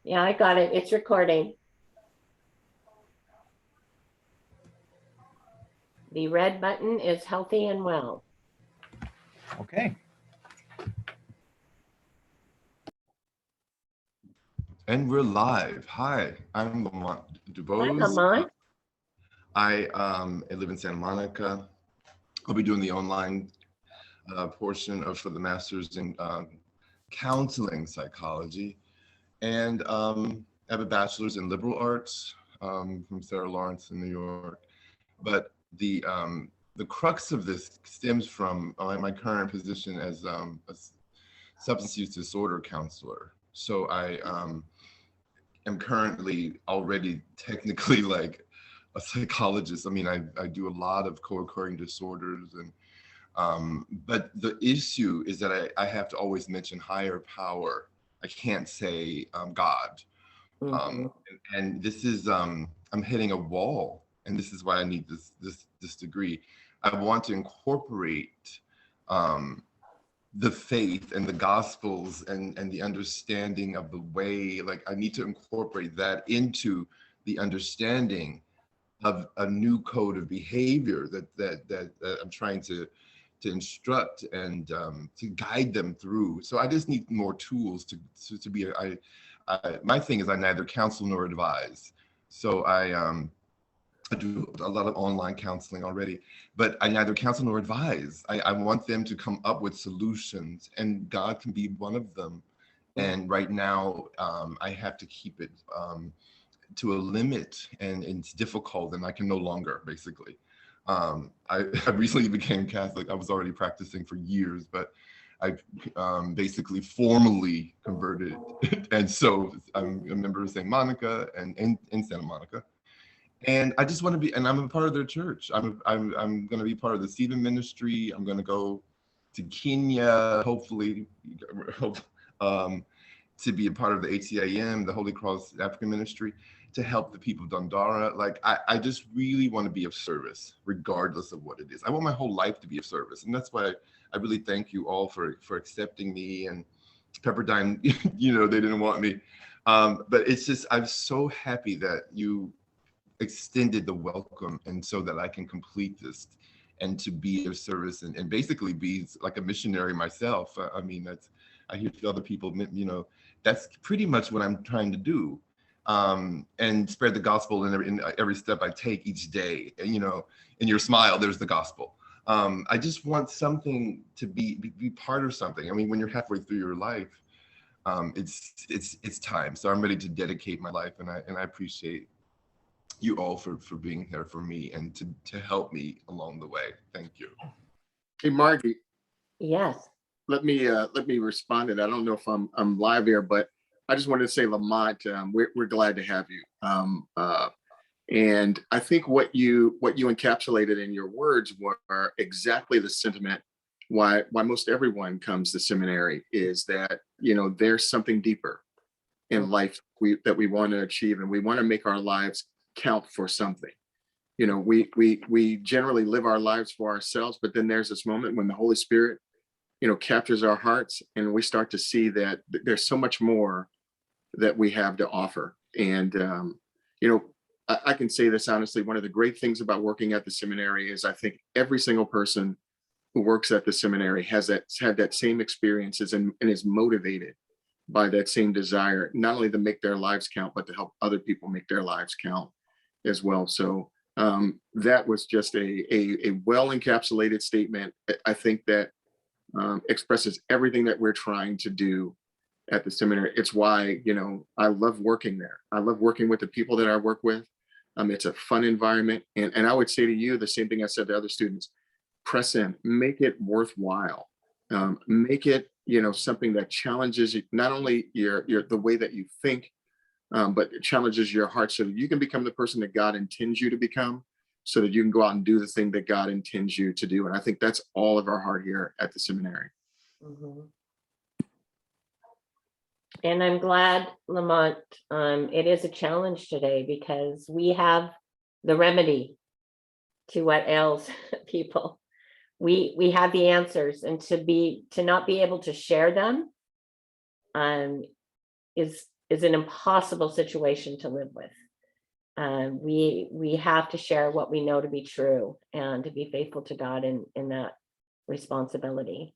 Yeah, I got it. It's recording. The red button is healthy and well. Okay. And we're live. Hi, I'm Lamont Hi, DuBose. Lamont. I live in Santa Monica. I'll be doing the online portion for the master's in counseling psychology. And I have a bachelor's in liberal arts from Sarah Lawrence in New York. But the crux of this stems from my current position as a substance use disorder counselor. So I am currently already technically like a psychologist. I mean, I do a lot of co-occurring disorders, and but the issue is that I have to always mention higher power. I can't say God. And this is I'm hitting a wall, and this is why I need this degree. I want to incorporate the faith and the gospels and the understanding of the way, like I need to incorporate that into the understanding of a new code of behavior that I'm trying to instruct and to guide them through. So I just need more tools to be my thing is I neither counsel nor advise. So I do a lot of online counseling already, but I neither counsel nor advise. I want them to come up with solutions, and God can be one of them. And right now, I have to keep it to a limit, and it's difficult, and I can no longer, basically. I recently became Catholic. I was already practicing for years, but I basically formally converted. And so I'm a member of St. Monica and in Santa Monica. And I just want to be, and I'm a part of their church. I'm going to be part of the Stephen ministry. I'm going to go to Kenya, hopefully, to be a part of the HCAM, the Holy Cross African ministry, to help the people of Dondara. Like, I just really want to be of service, regardless of what it is. I want my whole life to be of service. And that's why I really thank you all for accepting me. And Pepperdine, you know, they didn't want me. But it's just, I'm so happy that you extended the welcome, and so that I can complete this and to be of service and basically be like a missionary myself. I mean, I hear other people, you know, that's pretty much what I'm trying to do, and spread the gospel in every step I take each day. You know, in your smile, there's the gospel. I just want something to be part of something. I mean, when you're halfway through your life, it's time. So I'm ready to dedicate my life, and I appreciate you all for being there for me and to help me along the way. Thank you. Hey, Margie. Yes. Let me respond to that. I don't know if I'm live here, but I just wanted to say, Lamont, we're glad to have you. And I think what you encapsulated in your words were exactly the sentiment why most everyone comes to seminary, is that, you know, there's something deeper in life that we want to achieve, and we want to make our lives count for something. You know, we generally live our lives for ourselves, but then there's this moment when the Holy Spirit, you know, captures our hearts, and we start to see that there's so much more that we have to offer. And you know, I can say this honestly, one of the great things about working at the seminary is I think every single person who works at the seminary had that same experiences and is motivated by that same desire, not only to make their lives count, but to help other people make their lives count as well. So that was just a well encapsulated statement. I think that expresses everything that we're trying to do at the seminary. It's why, you know, I love working there. I love working with the people that I work with. It's a fun environment. And I would say to you the same thing I said to other students: press in, make it worthwhile. Make it, you know, something that challenges you, not only your the way that you think, but it challenges your heart so that you can become the person that God intends you to become, so that you can go out and do the thing that God intends you to do. And I think that's all of our heart here at the seminary. And I'm glad, Lamont, it is a challenge today, because we have the remedy to what ails people. We have the answers, and to not be able to share them is is an impossible situation to live with. We have to share what we know to be true and to be faithful to God in that responsibility.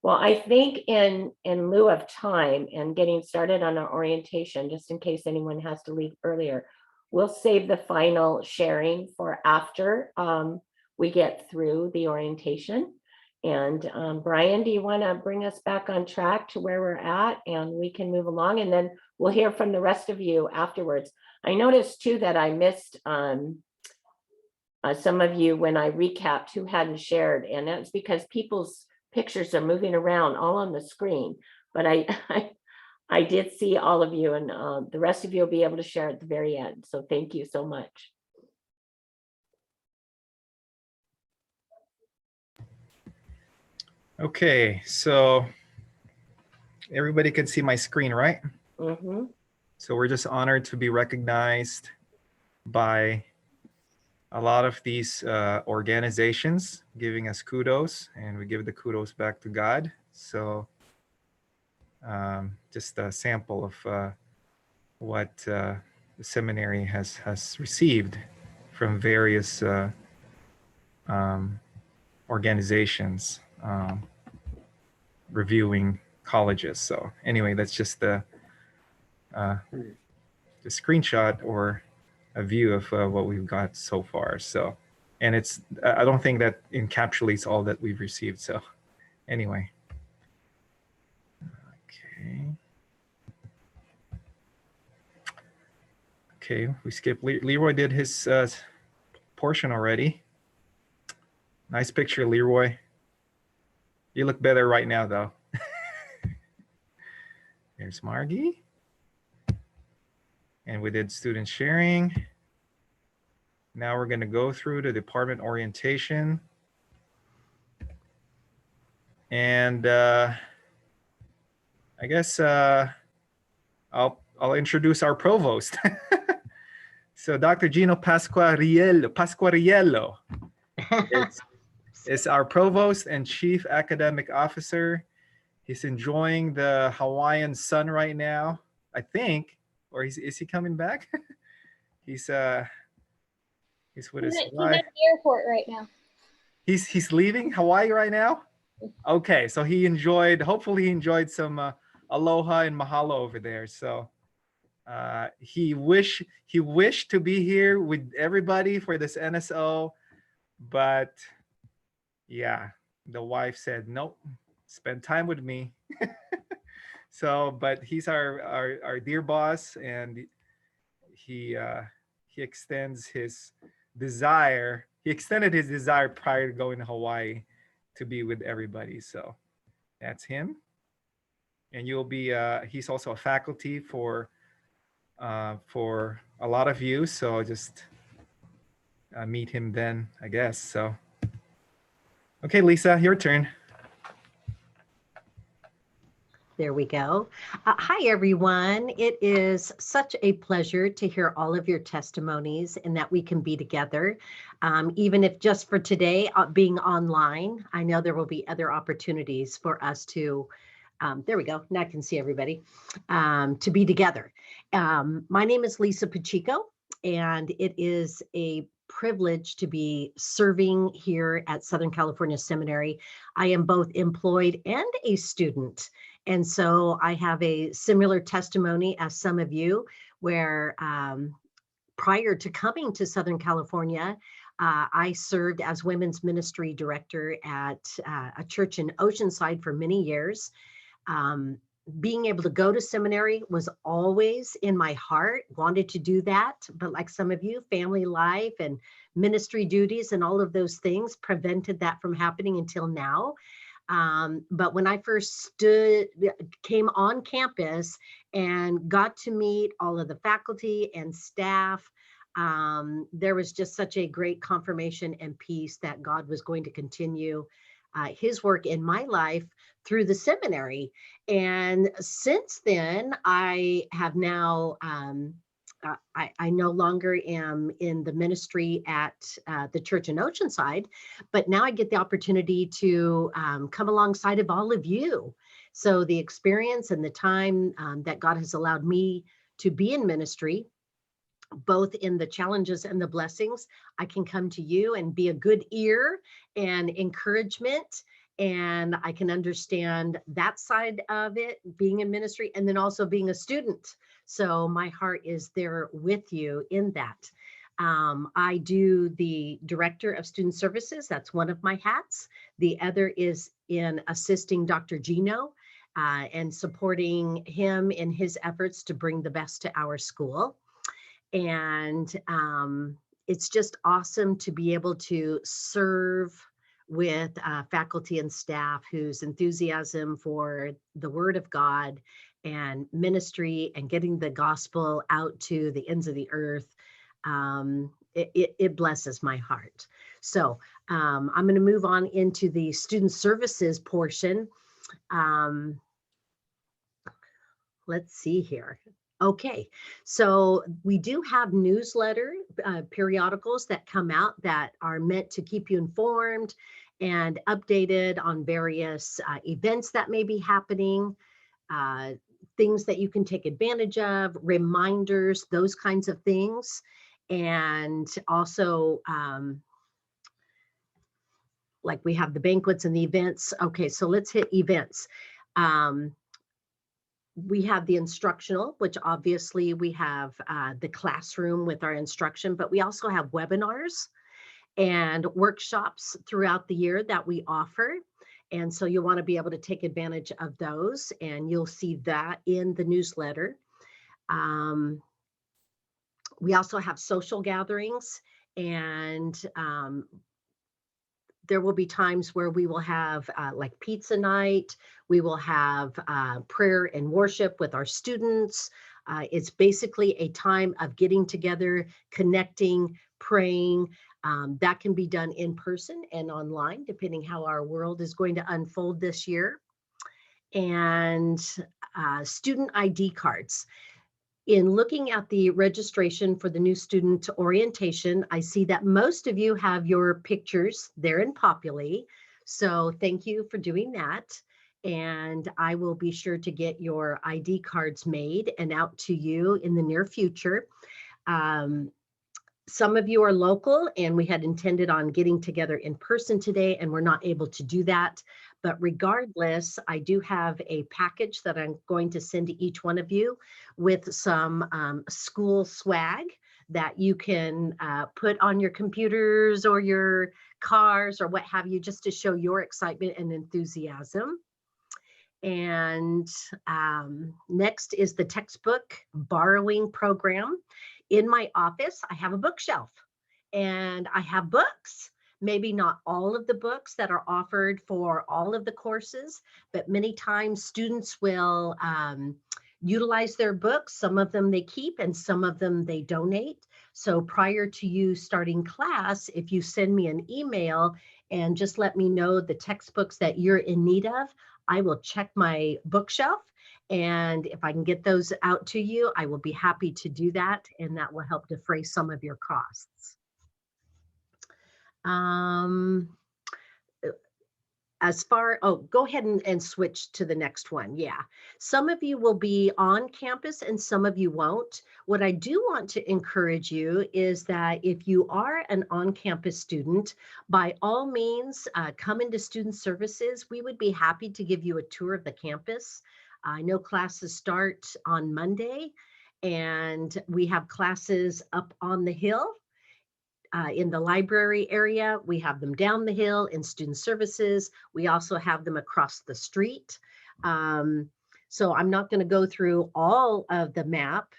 Well, I think in lieu of time and getting started on our orientation, just in case anyone has to leave earlier, we'll save the final sharing for after we get through the orientation. And Brian, do you want to bring us back on track to where we're at, and we can move along, and then we'll hear from the rest of you afterwards. I noticed too that I missed some of you when I recapped who hadn't shared, and that's because people's pictures are moving around all on the screen. But I did see all of you, and the rest of you will be able to share at the very end. So thank you so much. Okay, so everybody can see my screen, right? Mm-hmm. So we're just honored to be recognized by a lot of these organizations giving us kudos, and we give the kudos back to God. So just a sample of what the seminary has received from various organizations reviewing colleges. So anyway, that's just the screenshot or a view of what we've got so far. So, and I don't think that encapsulates all that we've received. So anyway. Okay, we skipped. Leroy did his portion already. Nice picture, Leroy. You look better right now, though. Here's Margie. And we did student sharing. Now we're going to go through the department orientation. And I guess I'll introduce our provost. So Dr. Gino Pasquariello is our provost and chief academic officer. He's enjoying the Hawaiian sun right now, I think, or is he coming back? He's with his wife. He's at the airport right now. He's leaving Hawaii right now? Okay, so hopefully he enjoyed some aloha and mahalo over there. So he wished to be here with everybody for this NSO, but yeah, the wife said, nope, spend time with me. So, but he's our dear boss, and he extends his desire. He extended his desire prior to going to Hawaii to be with everybody. So that's him. And you'll be, he's also a faculty for a lot of you. So just meet him then, I guess. So, okay, Lisa, your turn. There we go. Hi, everyone. It is such a pleasure to hear all of your testimonies and that we can be together, even if just for today, being online. I know there will be other opportunities for us to, there we go, now I can see everybody, to be together. My name is Lisa Pacheco, and it is a privilege to be serving here at Southern California Seminary. I am both employed and a student. And so I have a similar testimony as some of you, where prior to coming to Southern California, I served as women's ministry director at a church in Oceanside for many years. Being able to go to seminary was always in my heart, wanted to do that. But like some of you, family life and ministry duties and all of those things prevented that from happening until now. But when I first came on campus and got to meet all of the faculty and staff, there was just such a great confirmation and peace that God was going to continue his work in my life through the seminary. And since then, I have now, I no longer am in the ministry at the church in Oceanside, but now I get the opportunity to come alongside of all of you. So the experience and the time that God has allowed me to be in ministry, both in the challenges and the blessings. I can come to you and be a good ear and encouragement, and I can understand that side of it, being in ministry, and then also being a student. So my heart is there with you in that. I do the Director of Student Services. That's one of my hats. The other is in assisting Dr. Gino and supporting him in his efforts to bring the best to our school. And it's just awesome to be able to serve with faculty and staff whose enthusiasm for the Word of God and ministry and getting the gospel out to the ends of the earth. It blesses my heart. So I'm going to move on into the student services portion. Let's see here. Okay, so we do have newsletter periodicals that come out that are meant to keep you informed and updated on various events that may be happening, things that you can take advantage of, reminders, those kinds of things. And also, like we have the banquets and the events. Okay, so let's hit events. We have the instructional, which obviously we have the classroom with our instruction, but we also have webinars and workshops throughout the year that we offer. And so you'll want to be able to take advantage of those, and you'll see that in the newsletter. We also have social gatherings, and there will be times where we will have like pizza night. We will have prayer and worship with our students. It's basically a time of getting together, connecting, praying. That can be done in person and online, depending how our world is going to unfold this year. And student ID cards. In looking at the registration for the new student orientation, I see that most of you have your pictures there in Populi. So thank you for doing that. And I will be sure to get your ID cards made and out to you in the near future. Some of you are local, and we had intended on getting together in person today, and we're not able to do that. But regardless, I do have a package that I'm going to send to each one of you with some school swag that you can put on your computers or your cars or what have you, just to show your excitement and enthusiasm. And next is the textbook borrowing program. In my office, I have a bookshelf, and I have books. Maybe not all of the books that are offered for all of the courses, but many times students will utilize their books. Some of them they keep and some of them they donate. So prior to you starting class, if you send me an email and just let me know the textbooks that you're in need of, I will check my bookshelf. And if I can get those out to you, I will be happy to do that. And that will help defray some of your costs. Go ahead and switch to the next one. Yeah. Some of you will be on campus and some of you won't. What I do want to encourage you is that if you are an on-campus student, by all means, come into student services. We would be happy to give you a tour of the campus. I know classes start on Monday, and we have classes up on the hill in the library area. We have them down the hill in student services. We also have them across the street. So I'm not going to go through all of the map,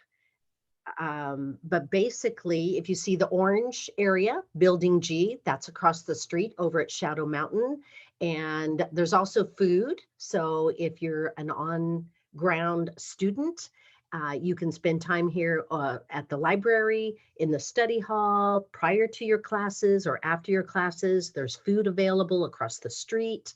but basically, if you see the orange area, Building G, that's across the street over at Shadow Mountain. And there's also food. So if you're an on-ground student, you can spend time here at the library, in the study hall, prior to your classes or after your classes. There's food available across the street.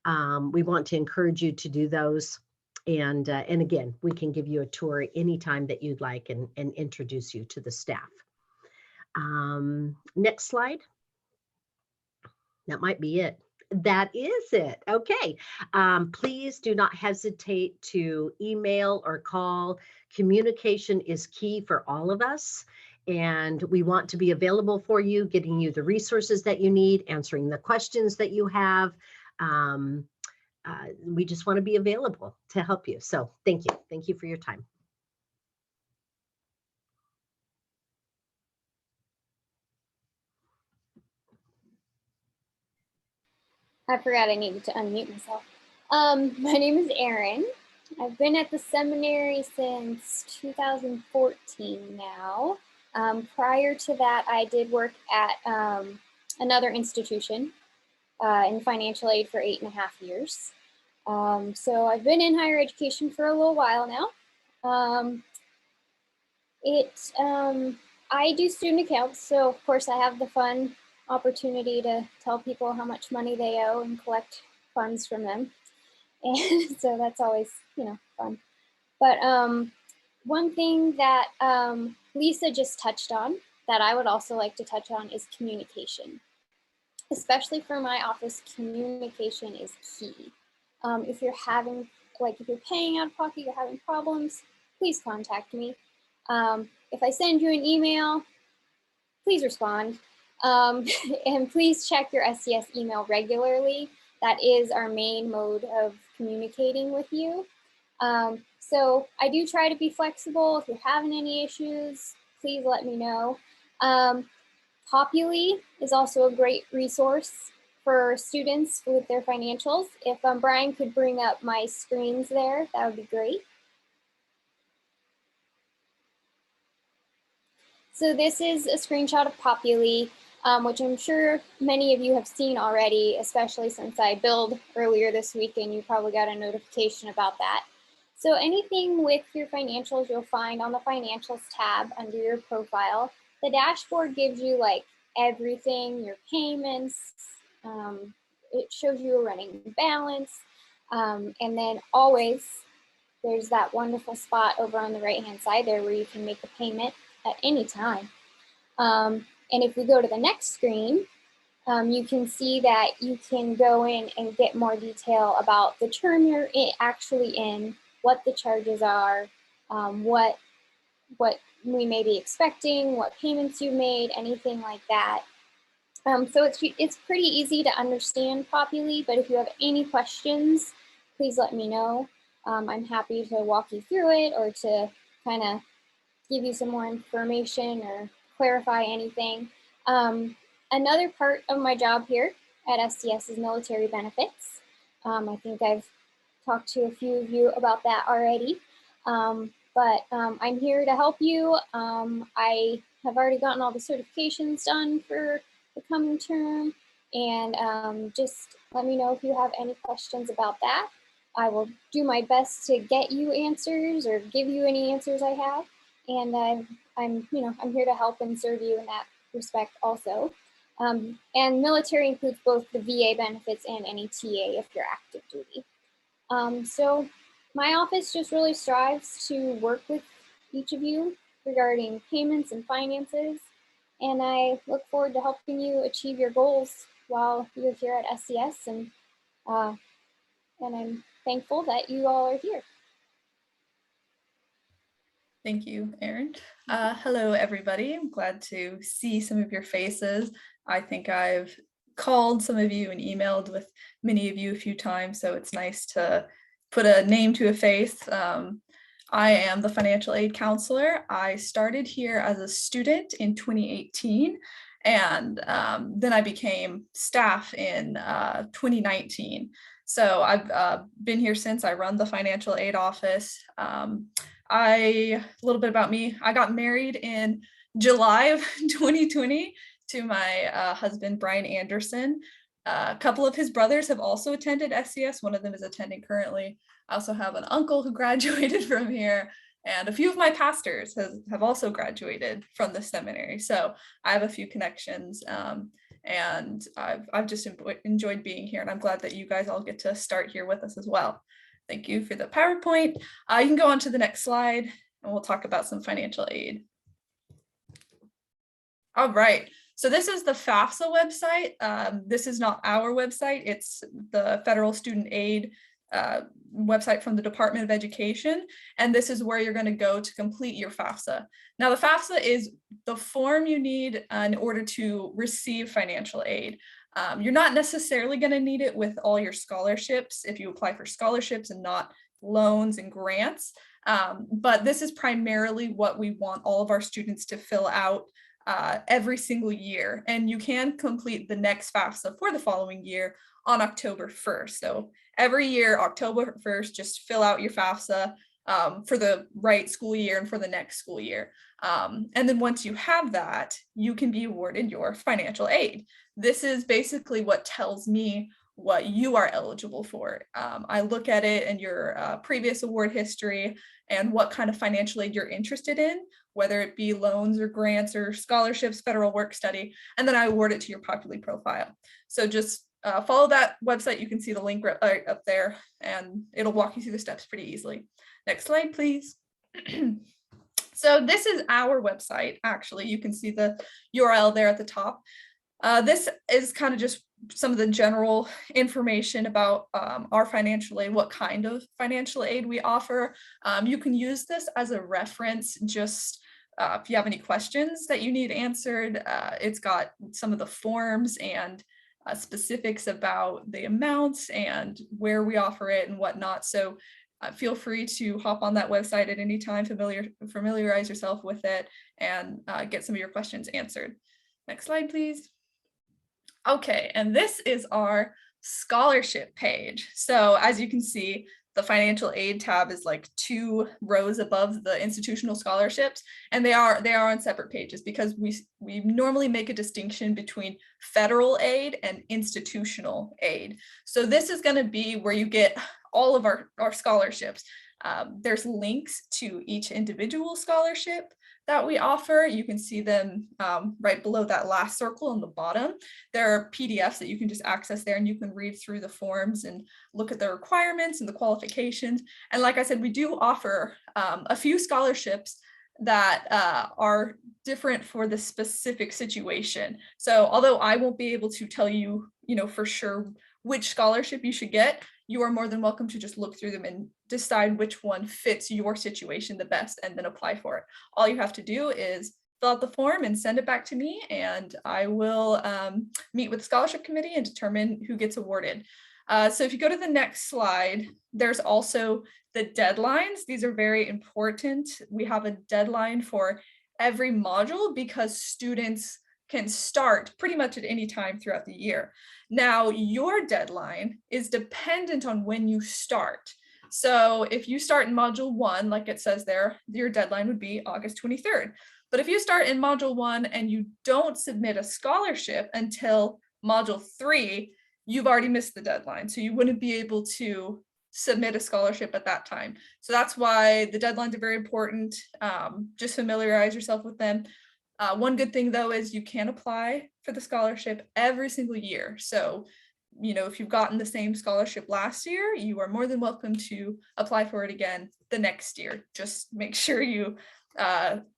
We want to encourage you to do those. And again, we can give you a tour anytime that you'd like and introduce you to the staff. Next slide. That might be it. That is it. Okay. Please do not hesitate to email or call. Communication is key for all of us. And we want to be available for you, getting you the resources that you need, answering the questions that you have. We just want to be available to help you. So thank you. Thank you for your time. I forgot I needed to unmute myself. My name is Erin. I've been at the seminary since 2014 now. Prior to that, I did work at another institution in financial aid for 8.5 years. So I've been in higher education for a little while now. I do student accounts, so of course I have the fun opportunity to tell people how much money they owe and collect funds from them. And so that's always, fun. But one thing that Lisa just touched on that I would also like to touch on is communication. Especially for my office, communication is key. If you're paying out of pocket, you're having problems, please contact me. If I send you an email, please respond. And please check your SCS email regularly. That is our main mode of communicating with you. So I do try to be flexible. If you're having any issues, please let me know. Populi is also a great resource for students with their financials. If Brian could bring up my screens there, that would be great. So this is a screenshot of Populi, which I'm sure many of you have seen already, especially since I billed earlier this week and you probably got a notification about that. So anything with your financials, you'll find on the financials tab under your profile. The dashboard gives you like everything, your payments, it shows you a running balance, and then always there's that wonderful spot over on the right-hand side there where you can make a payment at any time. And if we go to the next screen, you can see that you can go in and get more detail about the term you're actually in, what the charges are, what we may be expecting, what payments you made, anything like that. So it's pretty easy to understand Populi, but if you have any questions, please let me know. I'm happy to walk you through it or to kind of give you some more information or clarify anything. Another part of my job here at SCS is military benefits. I think I've talked to a few of you about that already. But I'm here to help you. I have already gotten all the certifications done for the coming term, and just let me know if you have any questions about that. I will do my best to get you answers or give you any answers I have, and I'm here to help and serve you in that respect also. And military includes both the VA benefits and any TA if you're active duty. So my office just really strives to work with each of you regarding payments and finances, and I look forward to helping you achieve your goals while you're here at SCS, and I'm thankful that you all are here. Thank you, Erin. Hello, everybody. I'm glad to see some of your faces. I think I've called some of you and emailed with many of you a few times, so it's nice to put a name to a face. I am the financial aid counselor. I started here as a student in 2018, and then I became staff in 2019. So I've been here since. I run the financial aid office. A little bit about me. I got married in July of 2020 to my husband, Brian Anderson. A couple of his brothers have also attended SCS. One of them is attending currently. I also have an uncle who graduated from here, and a few of my pastors have also graduated from the seminary. So I have a few connections, and I've just enjoyed being here, and I'm glad that you guys all get to start here with us as well. Thank you for the PowerPoint. You can go on to the next slide, and we'll talk about some financial aid. All right. So this is the FAFSA website. This is not our website. It's the Federal Student Aid website from the Department of Education. And this is where you're going to go to complete your FAFSA. Now, the FAFSA is the form you need in order to receive financial aid. You're not necessarily going to need it with all your scholarships if you apply for scholarships and not loans and grants. But this is primarily what we want all of our students to fill out every single year. And you can complete the next FAFSA for the following year on October 1st. So every year, October 1st, just fill out your FAFSA for the right school year and for the next school year. And then once you have that, you can be awarded your financial aid. This is basically what tells me what you are eligible for. I look at it in your previous award history and what kind of financial aid you're interested in, whether it be loans or grants or scholarships, federal work study, and then I award it to your Populi profile. So just follow that website. You can see the link right up there, and it'll walk you through the steps pretty easily. Next slide, please. So this is our website, actually. You can see the URL there at the top. This is kind of just some of the general information about our financial aid, what kind of financial aid we offer. You can use this as a reference just if you have any questions that you need answered. It's got some of the forms and specifics about the amounts and where we offer it and whatnot. So feel free to hop on that website at any time, familiarize yourself with it, and get some of your questions answered. Next slide, please. Okay, and this is our scholarship page. So as you can see, the financial aid tab is like 2 rows above the institutional scholarships, and they are on separate pages because we normally make a distinction between federal aid and institutional aid. So this is going to be where you get all of our scholarships. There's links to each individual scholarship that we offer. You can see them right below that last circle on the bottom. There are PDFs that you can just access there, and you can read through the forms and look at the requirements and the qualifications. And like I said, we do offer a few scholarships that are different for the specific situation. So although I won't be able to tell you, for sure which scholarship you should get, you are more than welcome to just look through them and decide which one fits your situation the best and then apply for it. All you have to do is fill out the form and send it back to me, and I will meet with the scholarship committee and determine who gets awarded. So if you go to the next slide, there's also the deadlines. These are very important. We have a deadline for every module because students can start pretty much at any time throughout the year. Now, your deadline is dependent on when you start. So if you start in module 1, like it says there, your deadline would be August 23rd. But if you start in module 1 and you don't submit a scholarship until module 3, you've already missed the deadline. So you wouldn't be able to submit a scholarship at that time. So that's why the deadlines are very important. Just familiarize yourself with them. One good thing though is you can apply for the scholarship every single year. So, if you've gotten the same scholarship last year, you are more than welcome to apply for it again the next year. Just make sure you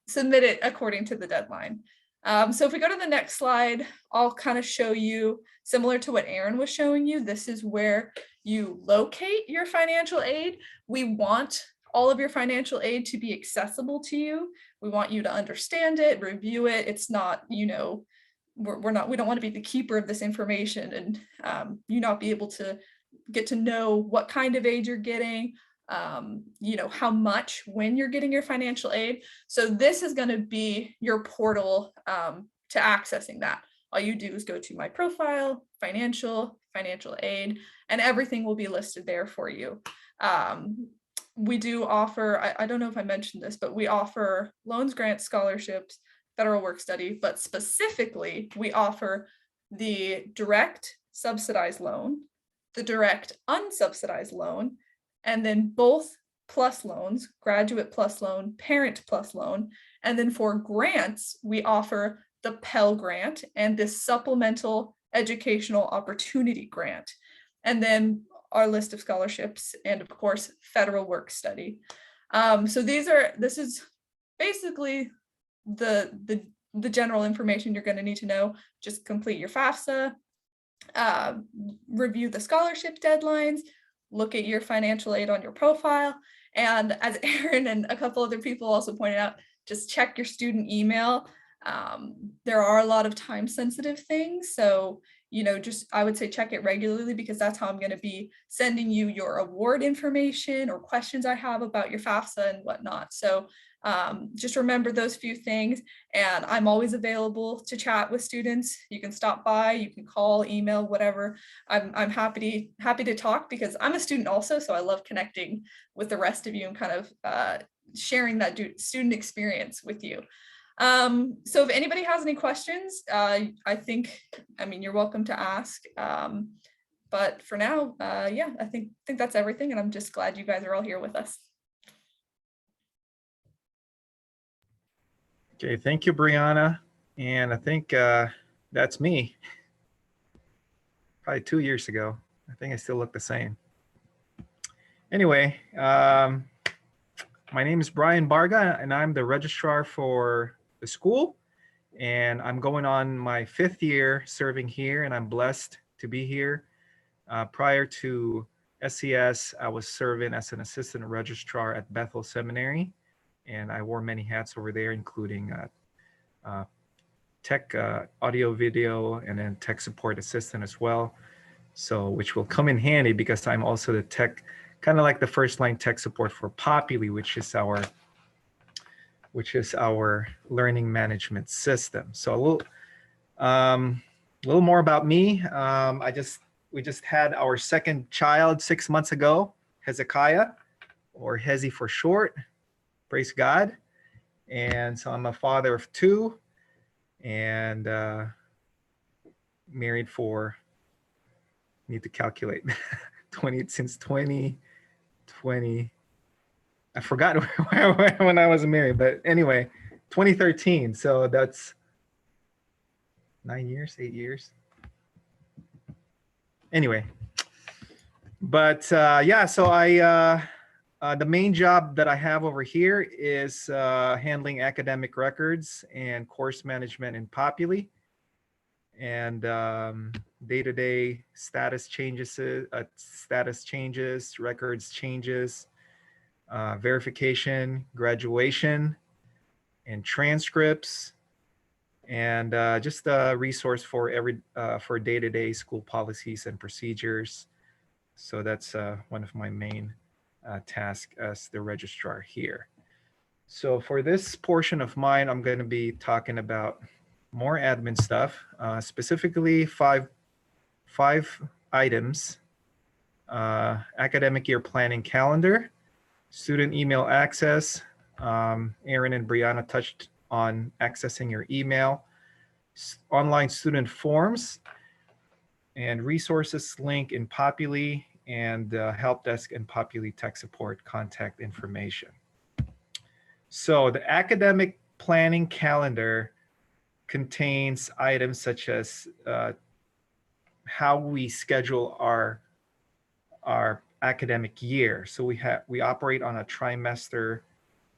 submit it according to the deadline. So if we go to the next slide, I'll kind of show you, similar to what Aaron was showing you, this is where you locate your financial aid. We want all of your financial aid to be accessible to you. We want you to understand it, review it. It's not, we don't want to be the keeper of this information and you not be able to get to know what kind of aid you're getting, how much when you're getting your financial aid. So this is going to be your portal to accessing that. All you do is go to my profile, financial aid, and everything will be listed there for you. We do offer, I don't know if I mentioned this, but we offer loans, grants, scholarships, federal work study, but specifically we offer the direct subsidized loan, the direct unsubsidized loan, and then both plus loans, graduate plus loan, parent plus loan. And then for grants, we offer the Pell Grant and this supplemental educational opportunity grant. And then our list of scholarships and of course, federal work study. So this is basically the the general information you're going to need to know. Just complete your FAFSA, review the scholarship deadlines, look at your financial aid on your profile. And as Aaron and a couple other people also pointed out, just check your student email. There are a lot of time sensitive things. So, just I would say check it regularly, because that's how I'm going to be sending you your award information or questions I have about your FAFSA and whatnot. So just remember those few things, and I'm always available to chat with students. You can stop by, you can call, email, whatever. I'm happy to talk, because I'm a student also, so I love connecting with the rest of you and kind of sharing that student experience with you. So if anybody has any questions, I mean, you're welcome to ask. But for now, yeah, I think that's everything, and I'm just glad you guys are all here with us. Okay, thank you, Brianna. And I think that's me. Probably 2 years ago. I think I still look the same. Anyway, my name is Brian Barga, and I'm the registrar for the school. And I'm going on my 5th year serving here, and I'm blessed to be here. Prior to SCS, I was serving as an assistant registrar at Bethel Seminary, and I wore many hats over there, including tech, audio, video, and then tech support assistant as well. So, which will come in handy because I'm also the tech, kind of like the first line tech support for Populi, which is our learning management system. So a little more about me. We just had our second child 6 months ago, Hezekiah, or Hezi for short. Praise God. And so I'm a father of 2, and married for, need to calculate, since 2020. I forgot when I was married, but anyway, 2013. So that's 9 years, 8 years. Anyway, but yeah, so the main job that I have over here is handling academic records and course management in Populi, and day-to-day status changes, records changes, verification, graduation, and transcripts, and just a resource for for day-to-day school policies and procedures. So that's one of my main task as the registrar here. So for this portion of mine, I'm going to be talking about more admin stuff, specifically five items: academic year planning calendar, student email access. Aaron and Brianna touched on accessing your email, online student forms, and resources link in Populi, and help desk and Populi tech support contact information. So the academic planning calendar contains items such as how we schedule our academic year. So we operate on a trimester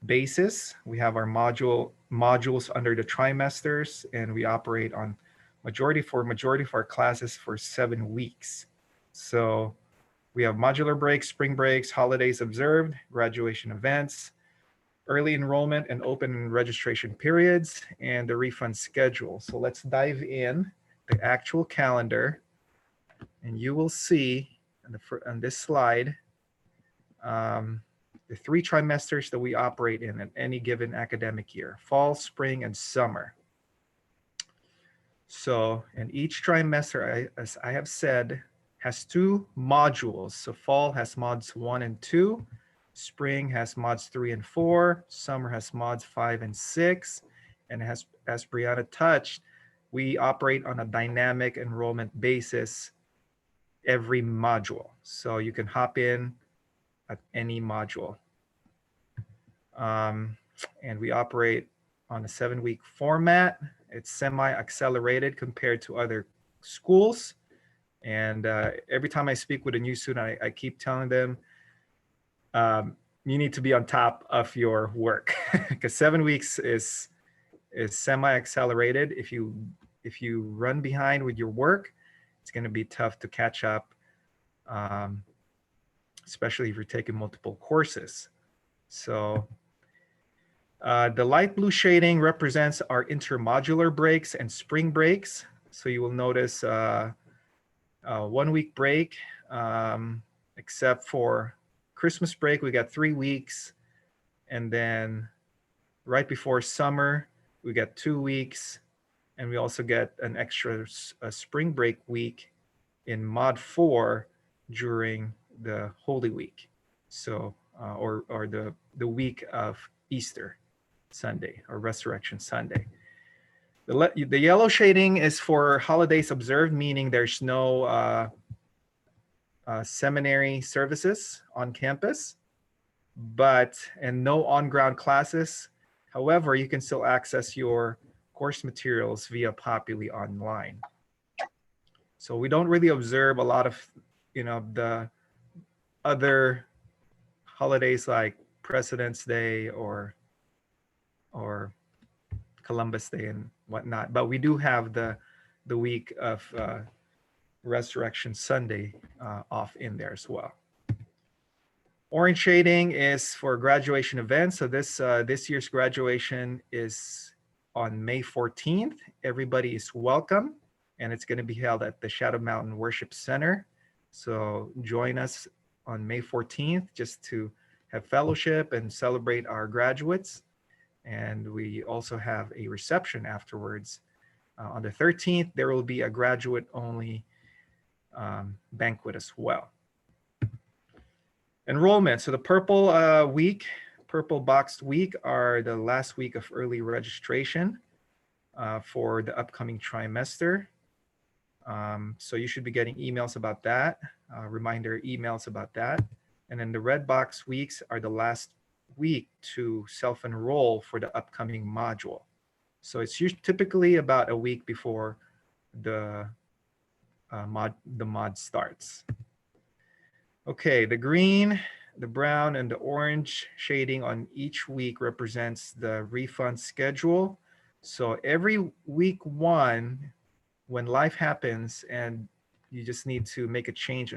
basis. We have our modules under the trimesters, and we operate on majority of our classes for 7 weeks. So we have modular breaks, spring breaks, holidays observed, graduation events, early enrollment and open registration periods, and the refund schedule. So let's dive in the actual calendar, and you will see on this slide the 3 trimesters that we operate in any given academic year: fall, spring, and summer. So, and each trimester, as I have said, has 2 modules. So fall has mods 1 and 2, spring has mods 3 and 4, summer has mods 5 and 6, and as Brianna touched, we operate on a dynamic enrollment basis every module. So you can hop in at any module. And we operate on a 7-week format. It's semi-accelerated compared to other schools. And every time I speak with a new student, I keep telling them, you need to be on top of your work, because 7 weeks is is semi-accelerated. If you run behind with your work, it's going to be tough to catch up, especially if you're taking multiple courses. So the light blue shading represents our intermodular breaks and spring breaks. So you will notice 1 week break, except for Christmas break, we got 3 weeks. And then right before summer, we got 2 weeks. And we also get an extra spring break week in Mod 4 during the Holy Week. So, or the week of Easter Sunday or Resurrection Sunday. The yellow shading is for holidays observed, meaning there's no seminary services on campus, and no on-ground classes. However, you can still access your course materials via Populi online. So we don't really observe a lot of, the other holidays like President's Day or Columbus Day and whatnot, but we do have the week of Resurrection Sunday off in there as well. Orange shading is for graduation events. So this year's graduation is on May 14th. Everybody is welcome, and it's going to be held at the Shadow Mountain Worship Center. So join us on May 14th just to have fellowship and celebrate our graduates. And we also have a reception afterwards. On the 13th, there will be a graduate-only banquet as well. Enrollment. So the purple boxed week are the last week of early registration for the upcoming trimester. So you should be getting emails about that, reminder emails about that. And then the red box weeks are the last week to self-enroll for the upcoming module. So it's typically about a week before the mod starts. Okay, the green, the brown, and the orange shading on each week represents the refund schedule. So every week 1, when life happens and you just need to make a change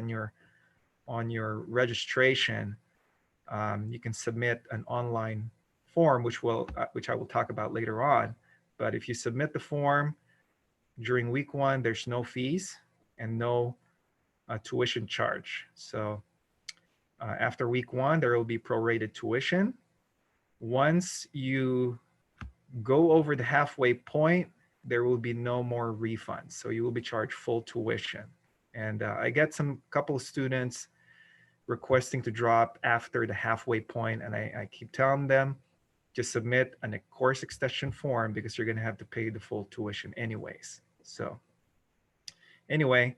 on your registration, you can submit an online form, which I will talk about later on. But if you submit the form during week 1, there's no fees and no tuition charge. So after week 1, there will be prorated tuition. Once you go over the halfway point, there will be no more refunds. So you will be charged full tuition. And I get couple of students requesting to drop after the halfway point, and I keep telling them, just submit a course extension form because you're going to have to pay the full tuition anyways. So anyway,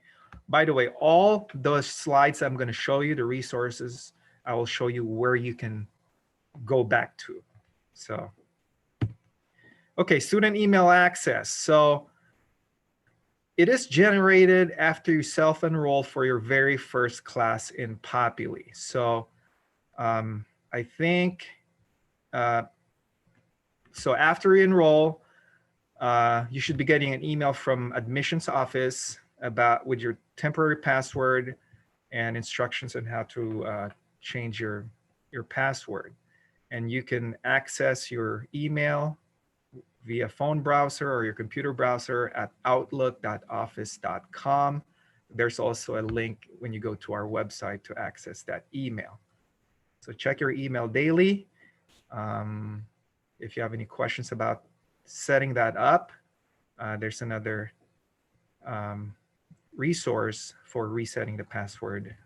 by the way, all those slides I'm going to show you, the resources, I will show you where you can go back to. So, okay, student email access. So it is generated after you self-enroll for your very first class in Populi. So I think, so after you enroll, you should be getting an email from admissions office with your temporary password and instructions on how to change your password. And you can access your email via phone browser or your computer browser at outlook.office.com. There's also a link when you go to our website to access that email. So check your email daily. If you have any questions about setting that up, there's another resource for resetting the password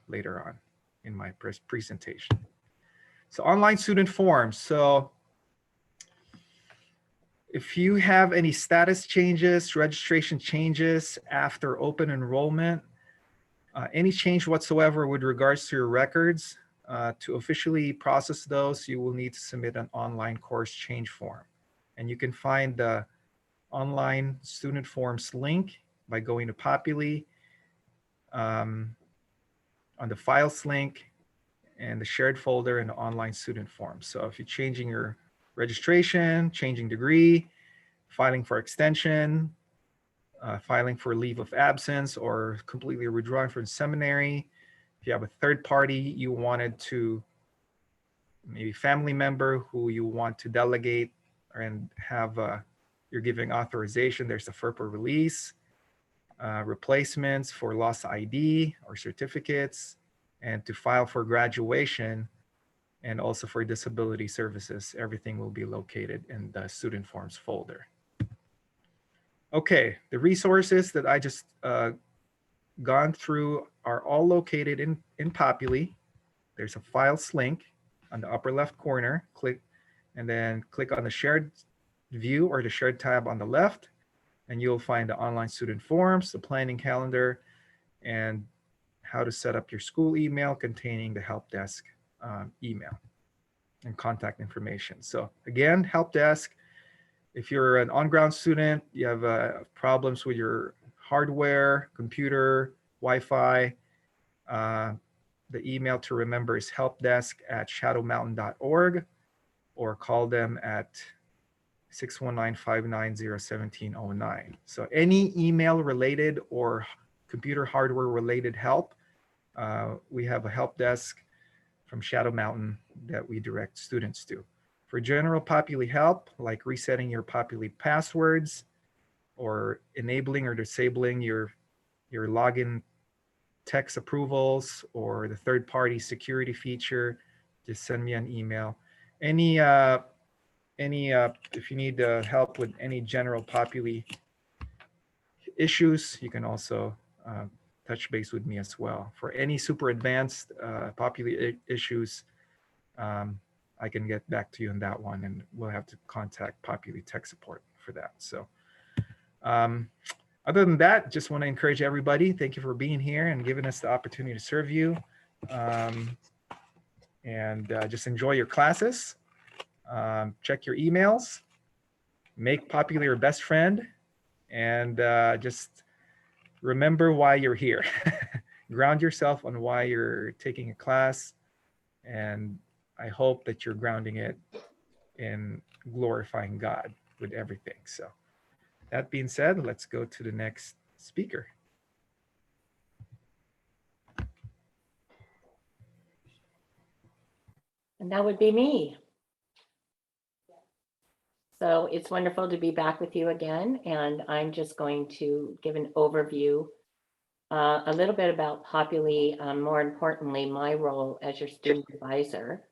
later on in my presentation. So online student forms. So if you have any status changes, registration changes after open enrollment, any change whatsoever with regards to your records, to officially process those, you will need to submit an online course change form. And you can find the online student forms link by going to Populi on the files link and the shared folder and the online student forms. So if you're changing your registration, changing degree, filing for extension, filing for leave of absence, or completely withdrawing from seminary. If you have a third party you wanted to, maybe family member who you want to delegate and have, you're giving authorization, there's a FERPA release, replacements for lost ID or certificates, and to file for graduation, and also for disability services. Everything will be located in the student forms folder. Okay, the resources that I just gone through are all located in Populi. There's a files link on the upper left corner. Click and then click on the shared view or the shared tab on the left, and you'll find the online student forms, the planning calendar, and how to set up your school email containing the help desk email and contact information. So again, help desk, if you're an on-ground student, you have problems with your hardware, computer, Wi-Fi, the email to remember is helpdesk@shadowmountain.org, or call them at 619-590-1709. So any email related or computer hardware related help, we have a help desk from Shadow Mountain that we direct students to. For general Populi help, like resetting your Populi passwords or enabling or disabling your login text approvals or the third-party security feature, just send me an email. If you need help with any general Populi issues, you can also touch base with me as well. For any super advanced Populi issues, I can get back to you on that one, and we'll have to contact Populi tech support for that. So other than that, just want to encourage everybody. Thank you for being here and giving us the opportunity to serve you. Just enjoy your classes. Check your emails. Make Populi your best friend. And just remember why you're here. Ground yourself on why you're taking a class. And I hope that you're grounding it in glorifying God with everything. So that being said, let's go to the next speaker. And that would be me. So it's wonderful to be back with you again. And I'm just going to give an overview, a little bit about Populi, more importantly, my role as your student advisor.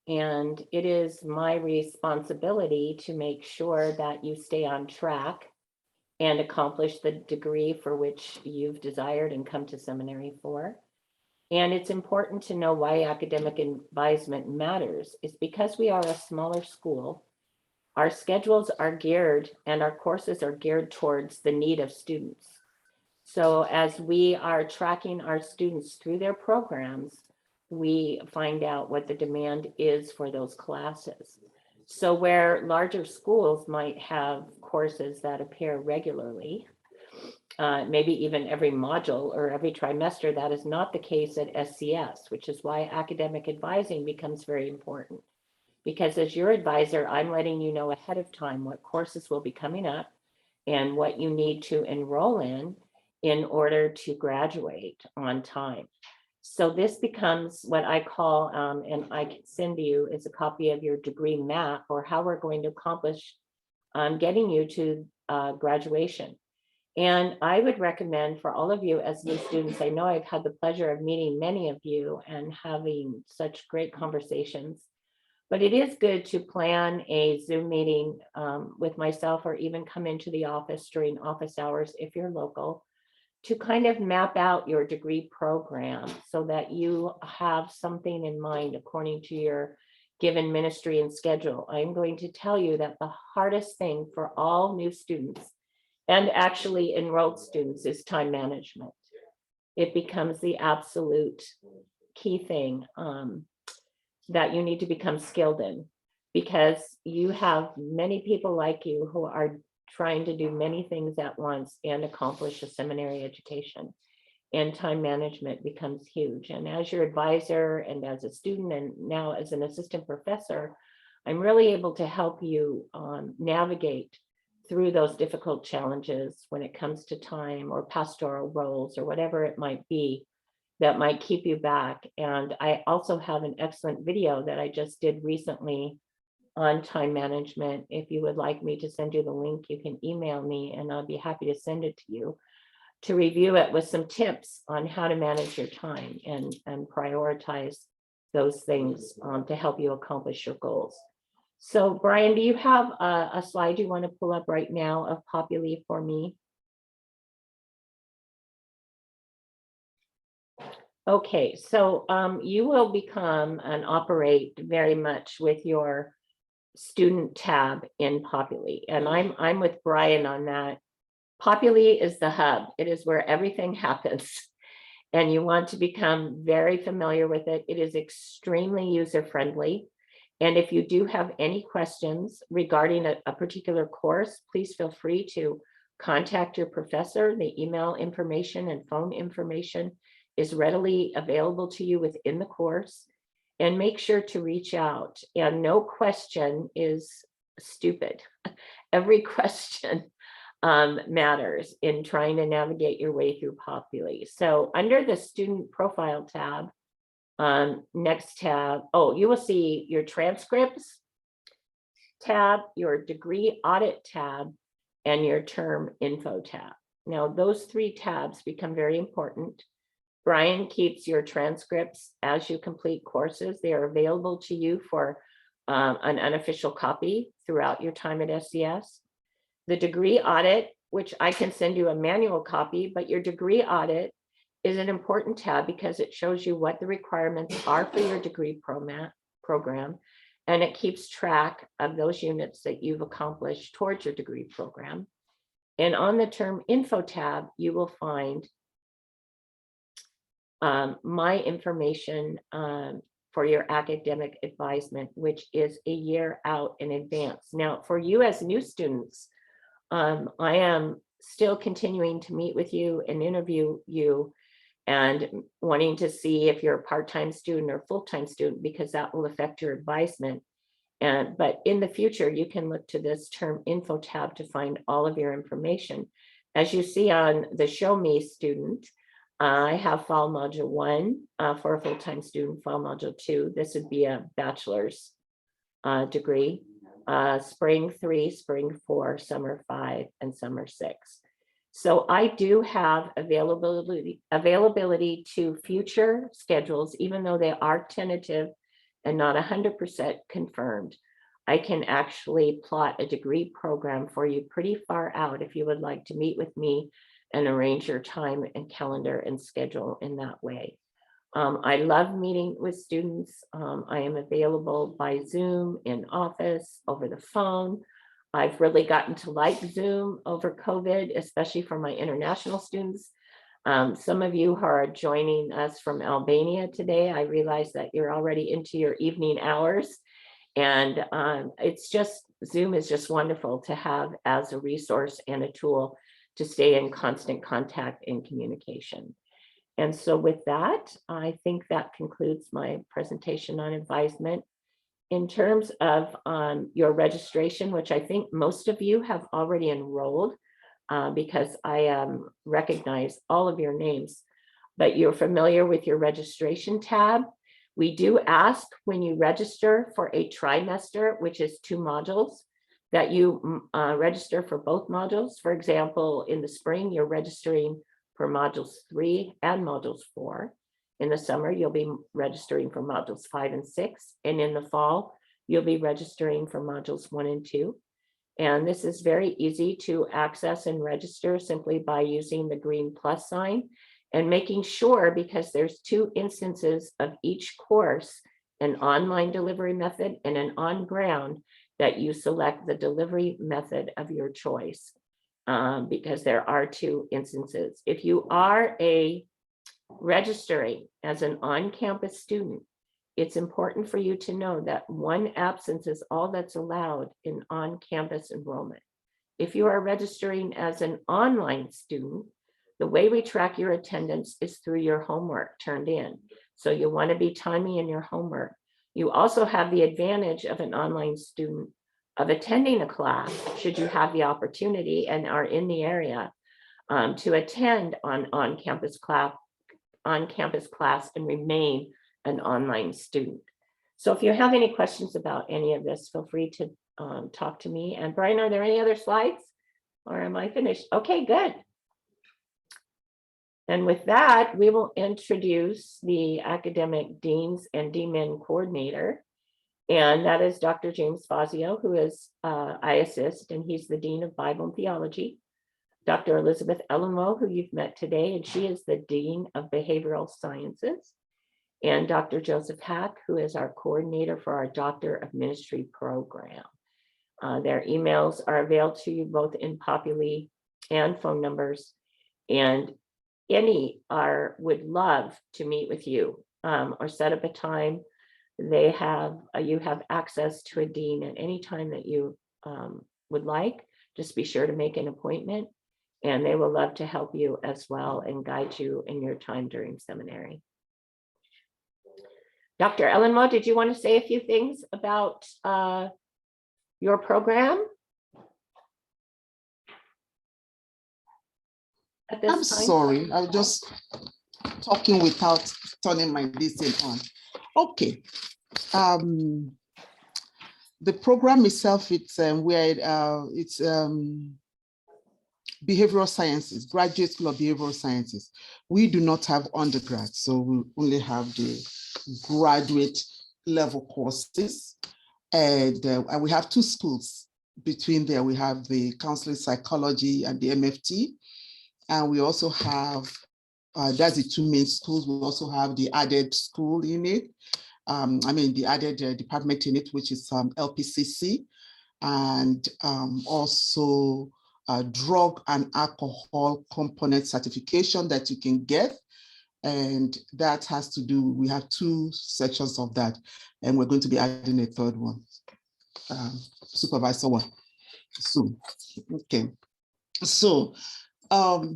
And it is my responsibility to make sure that you stay on track and accomplish the degree for which you've desired and come to seminary for. And it's important to know why academic advisement matters. It's because we are a smaller school. Our schedules are geared and our courses are geared towards the need of students. So as we are tracking our students through their programs, we find out what the demand is for those classes. So where larger schools might have courses that appear regularly, maybe even every module or every trimester, that is not the case at SCS, which is why academic advising becomes very important. Because as your advisor, I'm letting you know ahead of time what courses will be coming up and what you need to enroll in order to graduate on time. So this becomes what I call, and I can send you, is a copy of your degree map, or how we're going to accomplish getting you to graduation. And I would recommend for all of you as new students, I know I've had the pleasure of meeting many of you and having such great conversations, but it is good to plan a Zoom meeting with myself, or even come into the office during office hours if you're local, to kind of map out your degree program so that you have something in mind according to your given ministry and schedule. I'm going to tell you that the hardest thing for all new students and actually enrolled students is time management. It becomes the absolute key thing that you need to become skilled in, because you have many people like you who are trying to do many things at once and accomplish a seminary education, and time management becomes huge. And as your advisor and as a student, and now as an assistant professor, I'm really able to help you navigate through those difficult challenges when it comes to time or pastoral roles or whatever it might be that might keep you back. And I also have an excellent video that I just did recently on time management. If you would like me to send you the link, you can email me and I'll be happy to send it to you to review it with some tips on how to manage your time and prioritize those things to help you accomplish your goals. So Brian, do you have a slide you want to pull up right now of Populi for me? Okay, so you will become and operate very much with your student tab in Populi, and I'm with Brian on that. Populi is the hub. It is where everything happens, and you want to become very familiar with it. It is extremely user-friendly. And if you do have any questions regarding a particular course, please feel free to contact your professor. The email information and phone information is readily available to you within the course. And make sure to reach out. And no question is stupid. Every question matters in trying to navigate your way through Populi. So under the student profile tab, next tab, oh, you will see your transcripts tab, your degree audit tab, and your term info tab. Now, those three tabs become very important. Brian keeps your transcripts as you complete courses. They are available to you for an unofficial copy throughout your time at SCS. The degree audit, which I can send you a manual copy, but your degree audit is an important tab because it shows you what the requirements are for your degree program, and it keeps track of those units that you've accomplished towards your degree program. And on the term info tab, you will find my information for your academic advisement, which is a year out in advance. Now, for you as new students, I am still continuing to meet with you and interview you and wanting to see if you're a part-time student or full-time student, because that will affect your advisement. But in the future, you can look to this term info tab to find all of your information. As you see on the Show Me student, I have Fall Module 1 for a full-time student, Fall Module 2. This would be a bachelor's degree, Spring 3, Spring 4, Summer 5, and Summer 6. So I do have availability to future schedules, even though they are tentative and not 100% confirmed. I can actually plot a degree program for you pretty far out if you would like to meet with me and arrange your time and calendar and schedule in that way. I love meeting with students. I am available by Zoom, in office, over the phone. I've really gotten to like Zoom over COVID, especially for my international students. Some of you who are joining us from Albania today, I realize that you're already into your evening hours. And it's just, Zoom is just wonderful to have as a resource and a tool to stay in constant contact and communication. And so with that, I think that concludes my presentation on advisement. In terms of your registration, which I think most of you have already enrolled because I recognize all of your names, but you're familiar with your registration tab. We do ask when you register for a trimester, which is 2 modules, that you register for both modules. For example, in the spring, you're registering for modules 3 and modules 4. In the summer, you'll be registering for modules 5 and 6. And in the fall, you'll be registering for modules 1 and 2. And this is very easy to access and register simply by using the green plus sign and making sure, because there's 2 instances of each course, an online delivery method and an on-ground, that you select the delivery method of your choice, because there are 2 instances. If you are registering as an on-campus student, it's important for you to know that 1 absence is all that's allowed in on-campus enrollment. If you are registering as an online student, the way we track your attendance is through your homework turned in. So you want to be timely in your homework. You also have the advantage of an online student of attending a class, should you have the opportunity and are in the area, to attend on-campus class and remain an online student. So if you have any questions about any of this, feel free to talk to me. And Brian, are there any other slides or am I finished? Okay, good. And with that, we will introduce the academic deans and DMin coordinator. And that is Dr. James Fazio, who is I assist, and he's the Dean of Bible and Theology. Dr. Elizabeth Ellenwell, who you've met today, and she is the Dean of Behavioral Sciences. And Dr. Joseph Hack, who is our coordinator for our Doctor of Ministry program. Their emails are available to you both in Populi and phone numbers. And any would love to meet with you or set up a time. They have you have access to a dean at any time that you would like. Just be sure to make an appointment, and they will love to help you as well and guide you in your time during seminary. Dr. Ellenwell, did you want to say a few things about your program at this I'm time? sorry, I was just talking without turning my listen on. Okay. The program itself, it's behavioral sciences, Graduate School of Behavioral Sciences. We do not have undergrad, so we only have the graduate level courses. And we have two schools between there. We have the counseling psychology and the MFT. And we also have, that's the two main schools. We also have the added school in it. The added department in it, which is LPCC, and also drug and alcohol component certification that you can get. And that has to do, we have two sections of that, and we're going to be adding a third one, supervisor one soon. Okay, so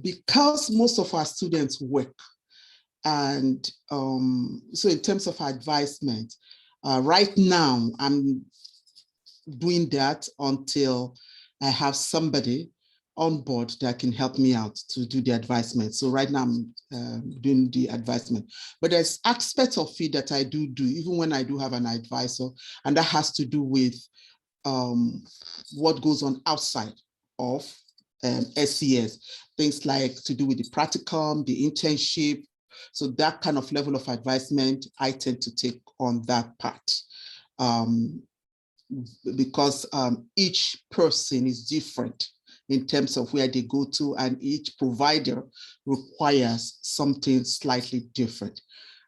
because most of our students work, and so in terms of advisement, right now I'm doing that until I have somebody on board that can help me out to do the advisement. So right now I'm doing the advisement, but there's aspects of it that I do even when I do have an advisor, and that has to do with what goes on outside of SCS, things like to do with the practicum, the internship. So that kind of level of advisement, I tend to take on that part. Because each person is different in terms of where they go to, and each provider requires something slightly different.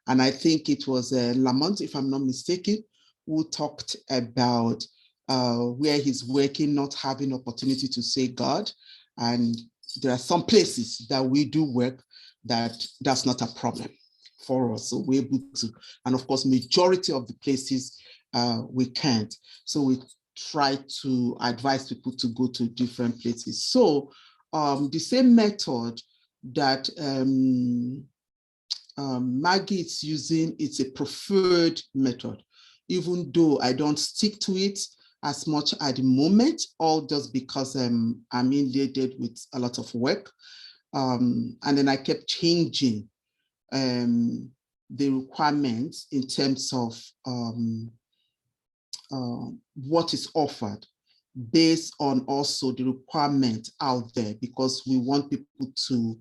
And I think it was Lamont, if I'm not mistaken, who talked about where he's working, not having opportunity to say God. And there are some places that we do work that's not a problem for us. So we're able to, and of course, majority of the places we can't. So we try to advise people to go to different places. So the same method that Maggie is using, it's a preferred method, even though I don't stick to it as much at the moment, all just because I'm inundated with a lot of work. And then I kept changing the requirements in terms of what is offered based on also the requirement out there, because we want people to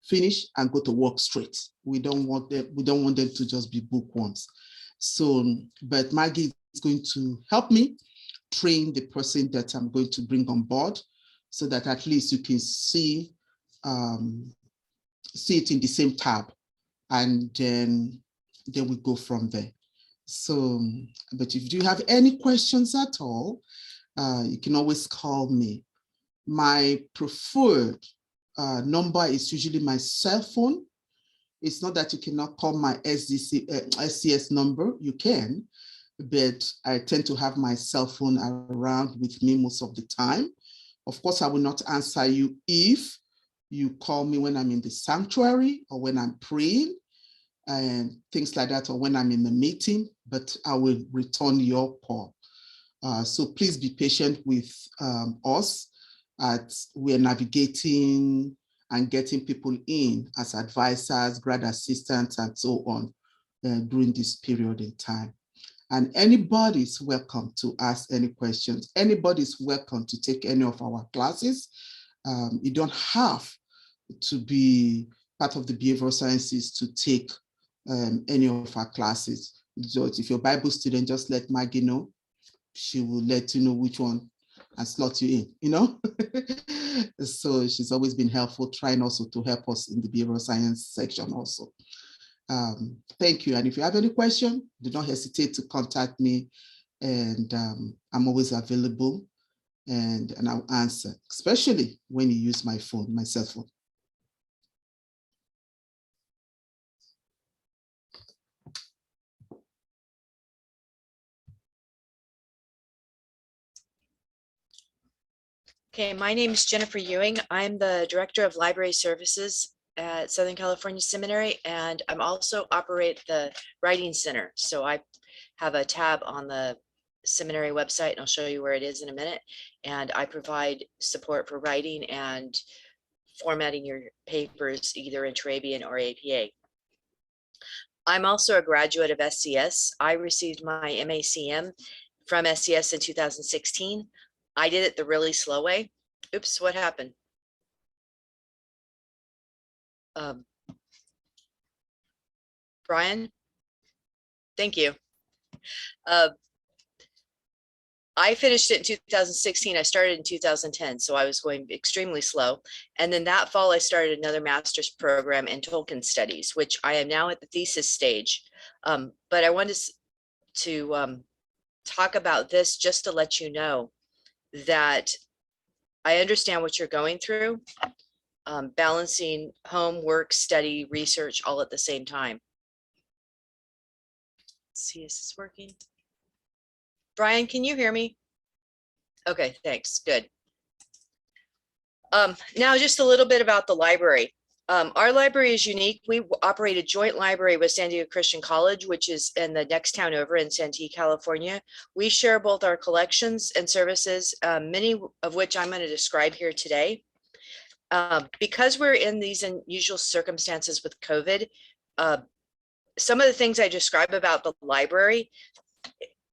finish and go to work straight. We don't want them to just be bookworms. So, but Maggie is going to help me train the person that I'm going to bring on board, so that at least you can see it in the same tab, and then we go from there. So, but if you have any questions at all, you can always call me. My preferred number is usually my cell phone. It's not that you cannot call my SCS number, you can, but I tend to have my cell phone around with me most of the time. Of course, I will not answer you if you call me when I'm in the sanctuary or when I'm praying and things like that, or when I'm in the meeting, but I will return your call. So please be patient with us as we're navigating and getting people in as advisors, grad assistants, and so on during this period in time. And anybody's welcome to ask any questions. Anybody's welcome to take any of our classes. You don't have to be part of the behavioral sciences to take any of our classes. Just if you're a Bible student, just let Maggie know. She will let you know which one and slot you in, you know? So she's always been helpful, trying also to help us in the behavioral science section also. Thank you. And if you have any question, do not hesitate to contact me. And I'm always available and I'll answer, especially when you use my phone, my cell phone. Okay, my name is Jennifer Ewing. I'm the Director of Library Services at Southern California Seminary, and I'm also operate the Writing Center. So I have a tab on the seminary website, and I'll show you where it is in a minute. And I provide support for writing and formatting your papers, either in Turabian or APA. I'm also a graduate of SCS. I received my MACM from SCS in 2016. I did it the really slow way. Oops, what happened? Brian? Thank you. I finished it in 2016. I started in 2010, so I was going extremely slow. And then that fall, I started another master's program in Tolkien studies, which I am now at the thesis stage. But I wanted to talk about this just to let you know that I understand what you're going through, balancing home, work, study, research, all at the same time. Let's see, is this working? Brian, can you hear me? Okay, thanks, good. Now just a little bit about the library. Our library is unique. We operate a joint library with San Diego Christian College, which is in the next town over in Santee, California. We share both our collections and services, many of which I'm going to describe here today. Because we're in these unusual circumstances with COVID, some of the things I describe about the library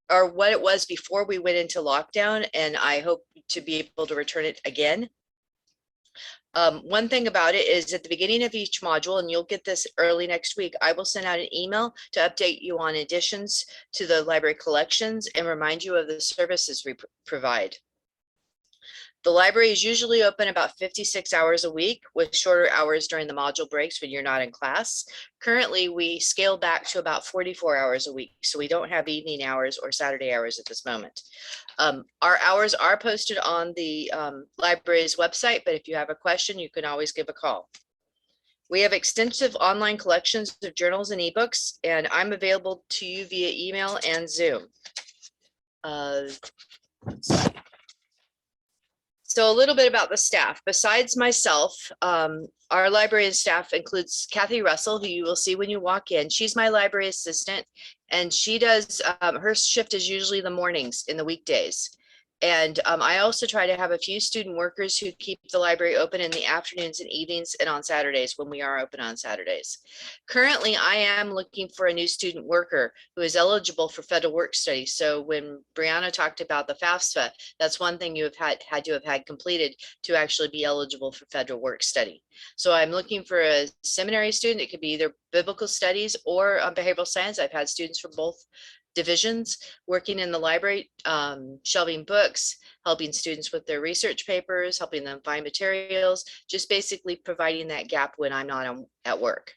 are what it was before we went into lockdown, and I hope to be able to return it again. One thing about it is at the beginning of each module, and you'll get this early next week, I will send out an email to update you on additions to the library collections and remind you of the services we provide. The library is usually open about 56 hours a week with shorter hours during the module breaks when you're not in class. Currently, we scale back to about 44 hours a week, so we don't have evening hours or Saturday hours at this moment. Our hours are posted on the library's website, but if you have a question, you can always give a call. We have extensive online collections of journals and ebooks, and I'm available to you via email and Zoom. So a little bit about the staff. Besides myself, our library staff includes Kathy Russell, who you will see when you walk in. She's my library assistant, and she does, her shift is usually the mornings in the weekdays. And I also try to have a few student workers who keep the library open in the afternoons and evenings and on Saturdays when we are open on Saturdays. Currently, I am looking for a new student worker who is eligible for federal work study. So when Brianna talked about the FAFSA, that's one thing you have had to have had completed to actually be eligible for federal work study. So I'm looking for a seminary student. It could be either biblical studies or behavioral science. I've had students from both divisions working in the library, shelving books, helping students with their research papers, helping them find materials, just basically providing that gap when I'm not at work.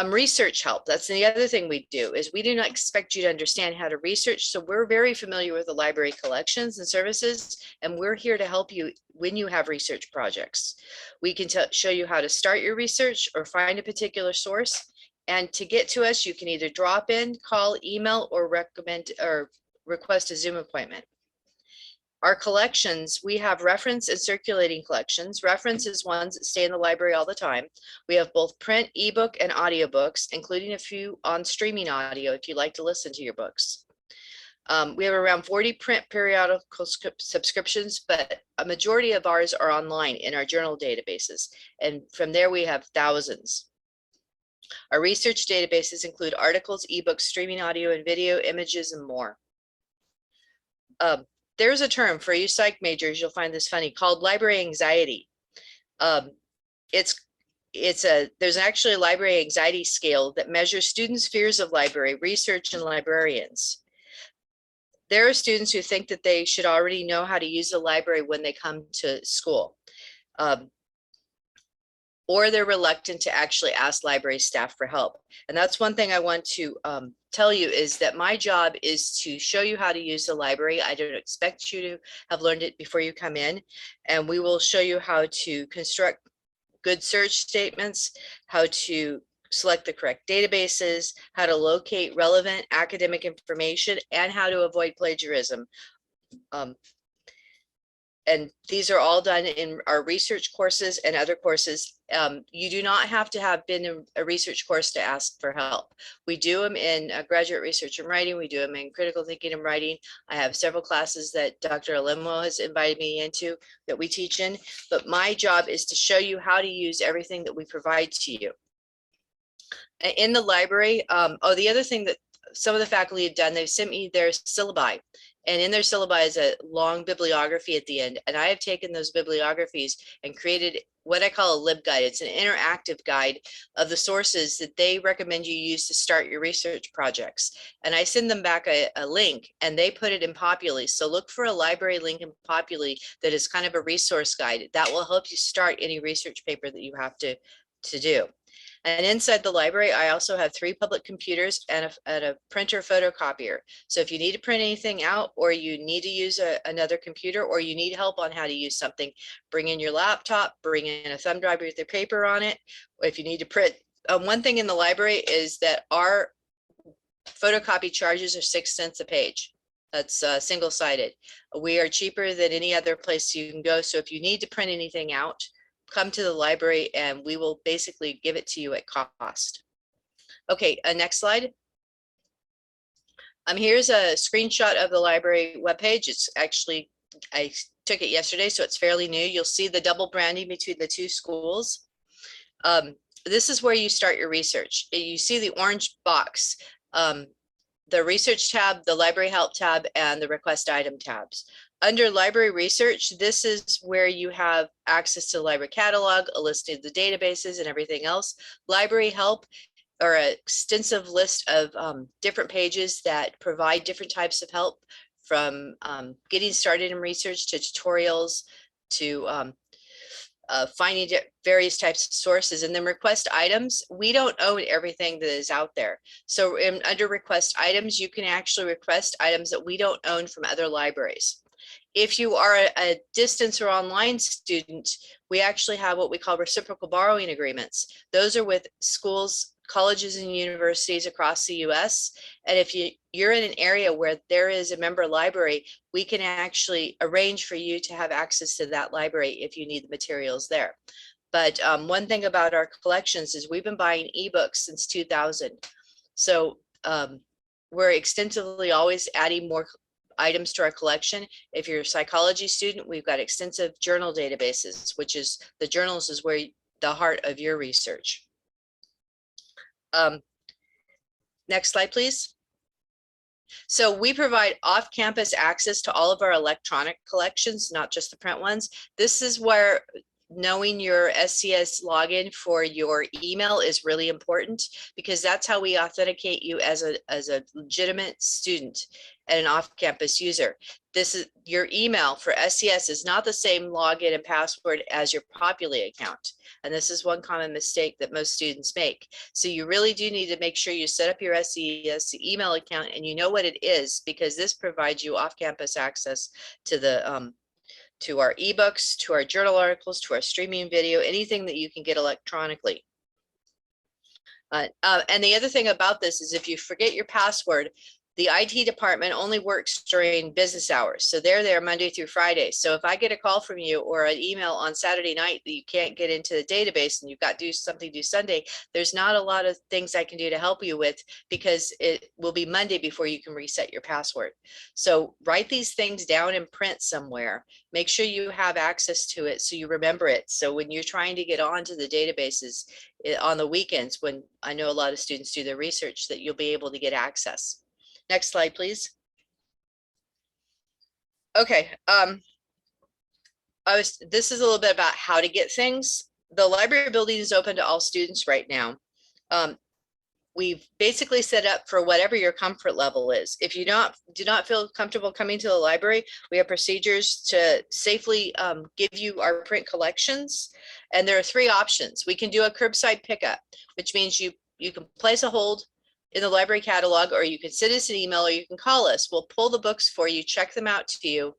Research help, that's the other thing we do, is we do not expect you to understand how to research, so we're very familiar with the library collections and services, and we're here to help you when you have research projects. We can show you how to start your research or find a particular source. And to get to us, you can either drop in, call, email, or recommend or request a Zoom appointment. Our collections, we have reference and circulating collections. Reference is ones that stay in the library all the time. We have both print, ebook, and audiobooks, including a few on streaming audio if you like to listen to your books. We have around 40 print periodical subscriptions, but a majority of ours are online in our journal databases. And from there, we have thousands. Our research databases include articles, ebooks, streaming audio and video, images, and more. There's a term for you psych majors, you'll find this funny, called library anxiety. There's actually a library anxiety scale that measures students' fears of library research and librarians. There are students who think that they should already know how to use the library when they come to school. Or they're reluctant to actually ask library staff for help. And that's one thing I want to tell you is that my job is to show you how to use the library. I don't expect you to have learned it before you come in. And we will show you how to construct good search statements, how to select the correct databases, how to locate relevant academic information, and how to avoid plagiarism. And these are all done in our research courses and other courses. You do not have to have been in a research course to ask for help. We do them in graduate research and writing. We do them in critical thinking and writing. I have several classes that Dr. Alemo has invited me into that we teach in, but my job is to show you how to use everything that we provide to you. In the library, the other thing that some of the faculty have done, they've sent me their syllabi. And in their syllabi is a long bibliography at the end. And I have taken those bibliographies and created what I call a LibGuide. It's an interactive guide of the sources that they recommend you use to start your research projects. And I send them back a link and they put it in Populi. So look for a library link in Populi that is kind of a resource guide that will help you start any research paper that you have to do. And inside the library, I also have 3 public computers and a printer photocopier. So if you need to print anything out, or you need to use another computer, or you need help on how to use something, bring in your laptop, bring in a thumb drive with your paper on it. If you need to print, one thing in the library is that our photocopy charges are 6 cents a page. That's single-sided. We are cheaper than any other place you can go. So if you need to print anything out, come to the library and we will basically give it to you at cost. Okay, next slide. Here's a screenshot of the library webpage. It's actually, I took it yesterday, so it's fairly new. You'll see the double branding between the 2 schools. This is where you start your research. You see the orange box, the research tab, the library help tab, and the request item tabs. Under library research, this is where you have access to the library catalog, a list of the databases and everything else. Library help are an extensive list of different pages that provide different types of help, from getting started in research to tutorials to finding various types of sources. And then request items, we don't own everything that is out there. So under request items, you can actually request items that we don't own from other libraries. If you are a distance or online student, we actually have what we call reciprocal borrowing agreements. Those are with schools, colleges, and universities across the US. And if you're in an area where there is a member library, we can actually arrange for you to have access to that library if you need the materials there. But one thing about our collections is we've been buying ebooks since 2000. So we're extensively always adding more items to our collection. If you're a psychology student, we've got extensive journal databases, which is the journals is where the heart of your research. Next slide, please. So we provide off-campus access to all of our electronic collections, not just the print ones. This is where knowing your SCS login for your email is really important, because that's how we authenticate you as a legitimate student and an off-campus user. This is your email for SCS is not the same login and password as your Populi account. And this is one common mistake that most students make. So you really do need to make sure you set up your SCS email account and you know what it is, because this provides you off-campus access to the to our ebooks, to our journal articles, to our streaming video, anything that you can get electronically. And the other thing about this is if you forget your password, The IT department only works during business hours. So they're there Monday through Friday. So if I get a call from you or an email on Saturday night that you can't get into the database and you've got to do something due Sunday, there's not a lot of things I can do to help you with, because it will be Monday before you can reset your password. So write these things down in print somewhere. Make sure you have access to it so you remember it. So when you're trying to get onto the databases on the weekends, when I know a lot of students do their research, that you'll be able to get access. Next slide, please. Okay, this is a little bit about how to get things. The library building is open to all students right now. We've basically set up for whatever your comfort level is. If you do not feel comfortable coming to the library, we have procedures to safely give you our print collections. And there are 3 options. We can do a curbside pickup, which means you can place a hold in the library catalog, or you can send us an email, or you can call us. We'll pull the books for you, check them out to you,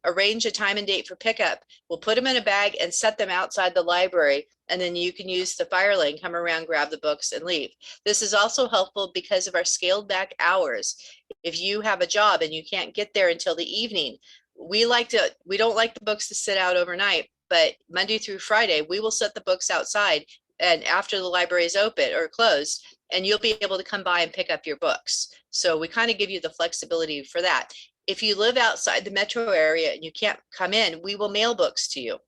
arrange a time and date for pickup. We'll put them in a bag and set them outside the library, and then you can use the fire lane, come around, grab the books and leave. This is also helpful because of our scaled back hours. If you have a job and you can't get there until the evening, we don't like the books to sit out overnight, but Monday through Friday, we will set the books outside, and after the library is open or closed, and you'll be able to come by and pick up your books. So we kind of give you the flexibility for that. If you live outside the metro area and you can't come in, we will mail books to you.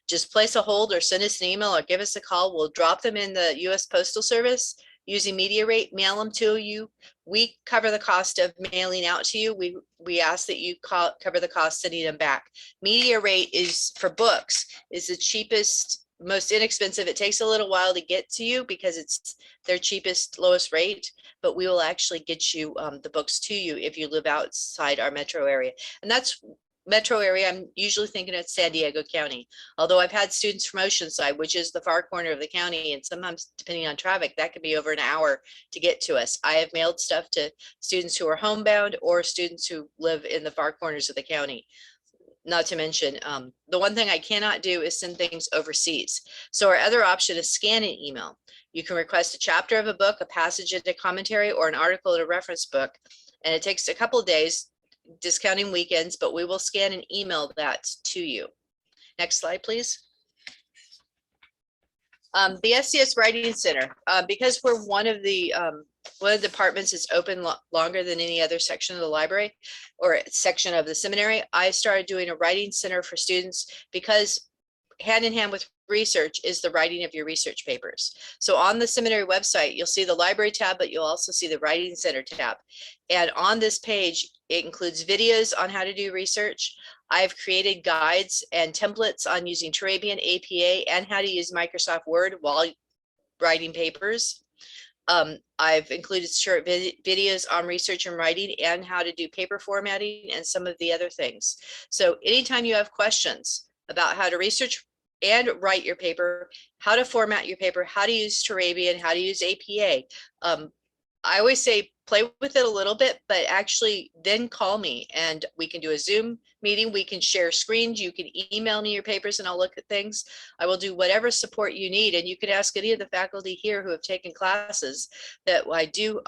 Just place a hold or send us an email or give us a call. We'll drop them in the US Postal Service using Media Rate, mail them to you. We cover the cost of mailing out to you. We ask that you cover the cost sending them back. Media Rate is for books, is the cheapest, most inexpensive. It takes a little while to get to you because it's their cheapest, lowest rate, but we will actually get you the books to you if you live outside our metro area. And that's metro area. I'm usually thinking of San Diego County, although I've had students from Oceanside, which is the far corner of the county, and sometimes depending on traffic, that could be over an hour to get to us. I have mailed stuff to students who are homebound or students who live in the far corners of the county. Not to mention, the one thing I cannot do is send things overseas. So our other option is scan an email. You can request a chapter of a book, a passage in a commentary, or an article in a reference book. And it takes a couple of days, discounting weekends, but we will scan and email that to you. Next slide, please. The SCS Writing Center, because we're one of the departments that's open longer than any other section of the library or section of the seminary, I started doing a writing center for students, because hand in hand with research is the writing of your research papers. So on the seminary website, you'll see the library tab, but you'll also see the writing center tab. And on this page, it includes videos on how to do research. I've created guides and templates on using Turabian, APA, and how to use Microsoft Word while writing papers. I've included short videos on research and writing and how to do paper formatting and some of the other things. So anytime you have questions about how to research and write your paper, how to format your paper, how to use Turabian, how to use APA, I always say play with it a little bit, but actually then call me and we can do a Zoom meeting. We can share screens. You can email me your papers and I'll look at things. I will do whatever support you need. And you can ask any of the faculty here who have taken classes that I do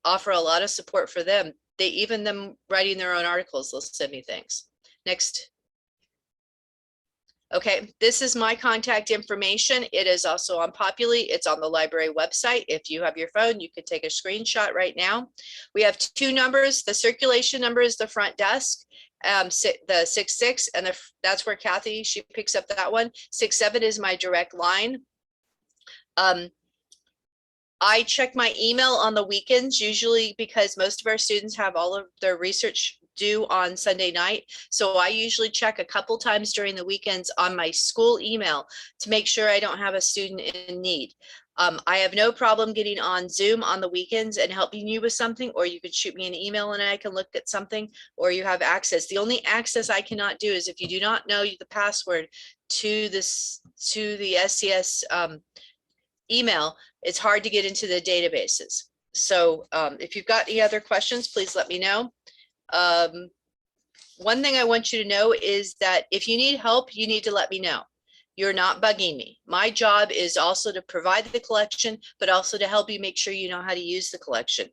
offer a lot of support for them. Even them writing their own articles, they'll send me things. Next. Okay, this is my contact information. It is also on Populi. It's on the library website. If you have your phone, you could take a screenshot right now. We have 2 numbers. The circulation number is the front desk, the 66, and that's where Kathy, she picks up that one. 67 is my direct line. I check my email on the weekends, usually because most of our students have all of their research due on Sunday night. So I usually check a couple times during the weekends on my school email to make sure I don't have a student in need. I have no problem getting on Zoom on the weekends and helping you with something, or you could shoot me an email and I can look at something, or you have access. The only access I cannot do is if you do not know the password to the SCS email, it's hard to get into the databases. So if you've got any other questions, please let me know. One thing I want you to know is that if you need help, you need to let me know. You're not bugging me. My job is also to provide the collection, but also to help you make sure you know how to use the collection.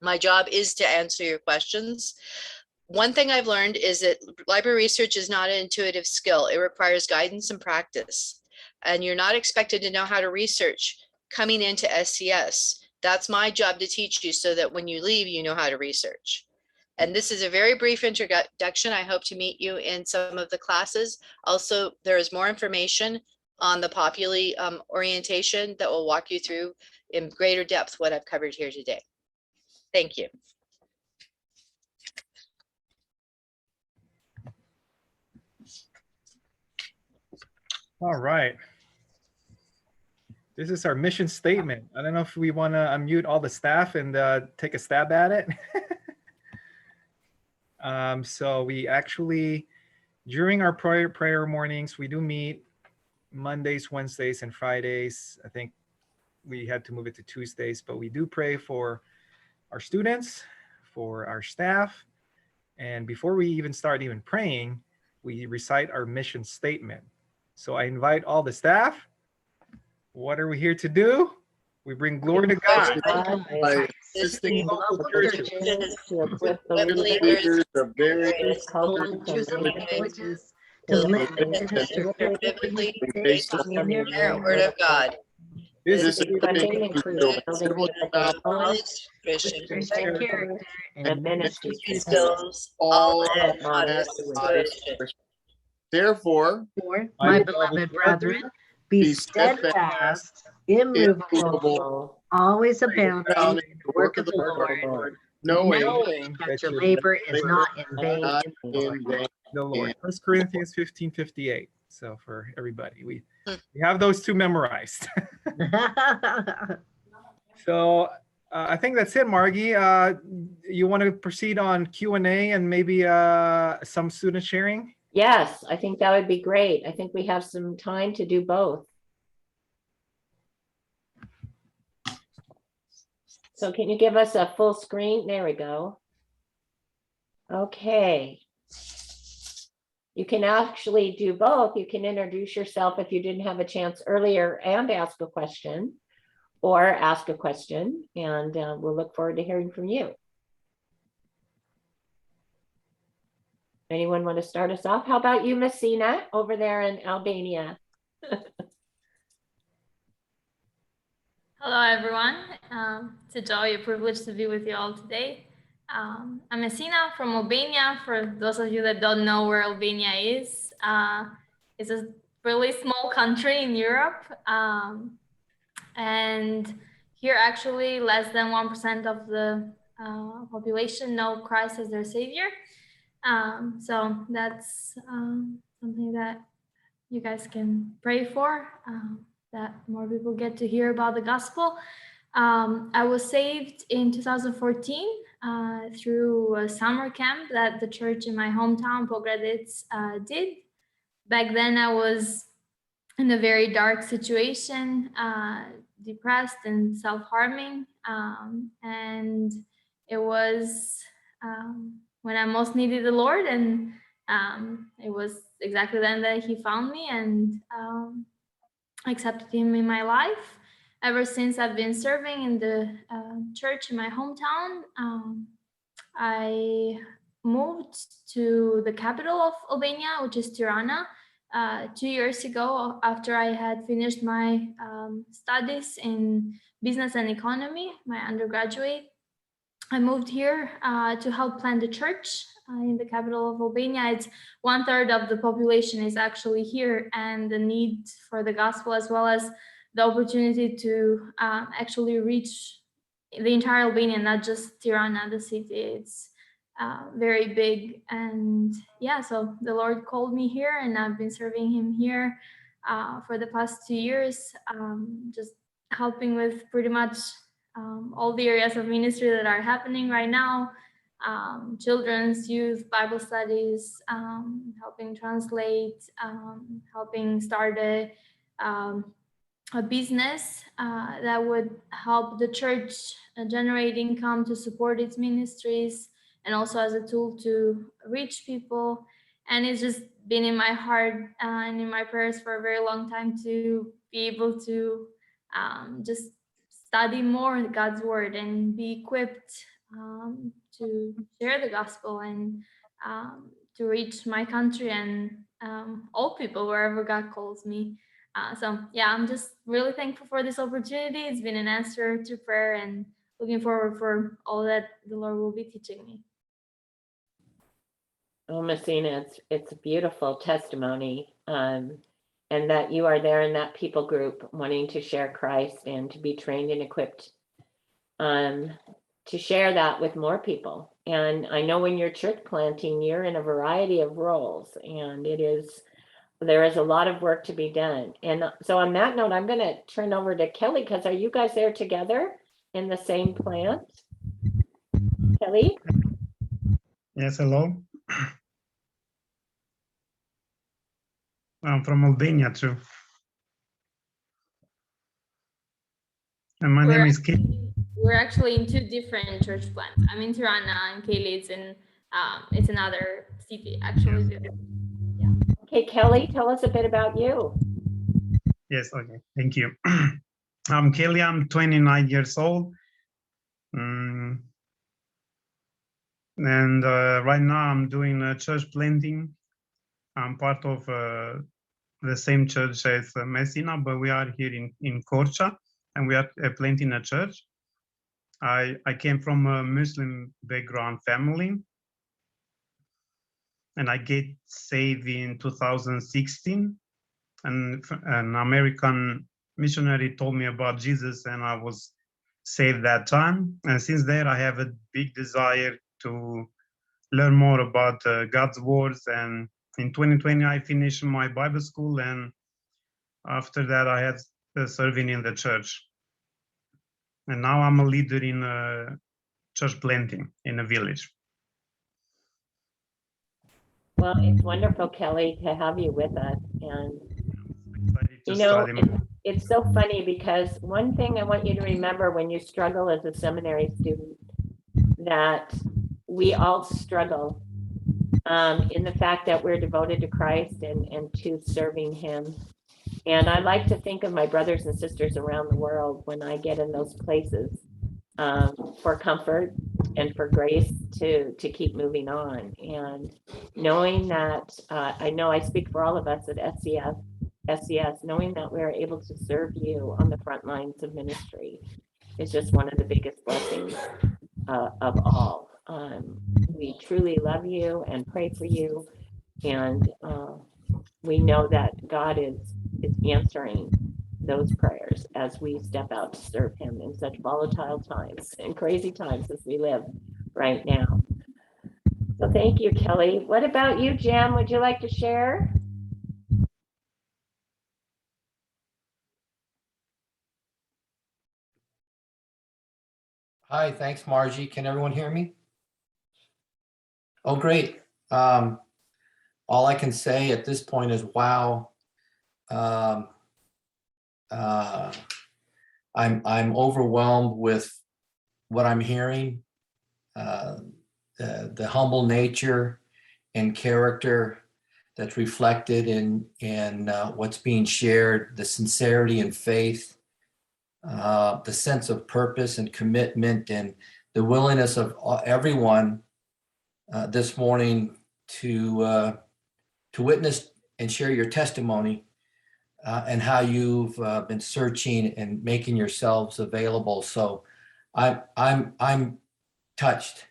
My job is to answer your questions. One thing I've learned is that library research is not an intuitive skill. It requires guidance and practice. And you're not expected to know how to research coming into SCS. That's my job to teach you so that when you leave, you know how to research. And this is a very brief introduction. I hope to meet you in some of the classes. Also, there is more information on the Populi orientation that will walk you through in greater depth what I've covered here today. Thank you. All right. This is our mission statement. I don't know if we want to unmute all the staff and take a stab at it. So we actually, during our prayer mornings, we do meet Mondays, Wednesdays, and Fridays. I think we had to move it to Tuesdays, but we do pray for our students, for our staff. And before we even start praying, we recite our mission statement. So I invite all the staff. What are we here to do? We bring glory to God. By assisting local churches, To equip the Believers, leaders of various various cultures cultures and and languages languages to live and minister biblically based on on the inerrant word of God. This this is funding includes includes civil building development, Knowledge, Christian Christian character and ministry skills, all that modest modest tuition. Therefore, for My my beloved beloved brethren, be be steadfast, immovable, immovable, always abounding abounding in in the work of the Lord, knowing knowing that your labor is not in vain not in the Lord. in vain. the Lord. 1 Corinthians 15:58. So for everybody, we have those two memorized. So I think that's it, Margie. You want to proceed on Q&A and maybe some student sharing? Yes, I think that would be great. I think we have some time to do both. So can you give us a full screen? There we go. Okay. You can actually do both. You can introduce yourself if you didn't have a chance earlier and ask a question, or ask a question, and we'll look forward to hearing from you. Anyone want to start us off? How about you, Messina, over there in Albania? Hello, everyone. It's a joy, a privilege to be with you all today. I'm Messina from Albania. For those of you that don't know where Albania is, it's a really small country in Europe. And here actually less than 1% of the population know Christ as their savior. So that's something that you guys can pray for, that more people get to hear about the gospel. I was saved in 2014 through a summer camp that the church in my hometown, Pogradec, did. Back then I was in a very dark situation, depressed and self-harming. And it was when I most needed the Lord, and it was exactly then that he found me and accepted him in my life. Ever since, I've been serving in the church in my hometown. I moved to the capital of Albania, which is Tirana, 2 years ago after I had finished my studies in business and economy, my undergraduate. I moved here to help plant the church in the capital of Albania. It's 1/3 of the population is actually here, and the need for the gospel, as well as the opportunity to actually reach the entire Albania, not just Tirana, the city. It's very big. And yeah, so the Lord called me here, and I've been serving him here for the past 2 years, just helping with pretty much all the areas of ministry that are happening right now. Children's, youth, Bible studies, helping translate, helping start a business that would help the church generate income to support its ministries, and also as a tool to reach people. And it's just been in my heart and in my prayers for a very long time to be able to just study more God's word and be equipped to share the gospel and to reach my country and all people wherever God calls me. So yeah, I'm just really thankful for this opportunity. It's been an answer to prayer and looking forward for all that the Lord will be teaching me. Oh, Messina, it's a beautiful testimony. And that you are there in that people group wanting to share Christ and to be trained and equipped to share that with more people. And I know when you're church planting, you're in a variety of roles, and there is a lot of work to be done. And so on that note, I'm going to turn over to Kelly, because are you guys there together in the same plant? Kelly? Yes, hello. I'm from Albania too. And my name is Keith. We're actually in two different church plants. I'm in Tirana and Kaylee it's another city actually. Yeah. Okay, Kelly, tell us a bit about you. Yes, okay, thank you. I'm Kelly, I'm 29 years old. And right now I'm doing church planting. I'm part of the same church as Messina, but we are here in Corcha, and we are planting a church. I came from a Muslim background family, and I get saved in 2016. And an American missionary told me about Jesus, and I was saved that time. And since then, I have a big desire to learn more about God's words. And in 2020, I finished my Bible school, and after that, I had serving in the church. And now I'm a leader in church planting in a village. Well, it's wonderful, Kelly, to have you with us. And you know, it's so funny, because one thing I want you to remember when you struggle as a seminary student, that we all struggle in the fact that we're devoted to Christ and to serving him. And I like to think of my brothers and sisters around the world when I get in those places for comfort and for grace to keep moving on. And knowing that, I know I speak for all of us at SCS, knowing that we're able to serve you on the front lines of ministry is just one of the biggest blessings of all. We truly love you and pray for you. And we know that God is answering those prayers as we step out to serve him in such volatile times and crazy times as we live right now. So thank you, Kelly. What about you, Jim? Would you like to share? Hi, thanks, Margie. Can everyone hear me? Oh, great. All I can say at this point is, wow. I'm overwhelmed with what I'm hearing, the humble nature and character that's reflected in what's being shared, the sincerity and faith, the sense of purpose and commitment, and the willingness of everyone this morning to witness and share your testimony and how you've been searching and making yourselves available. So I'm touched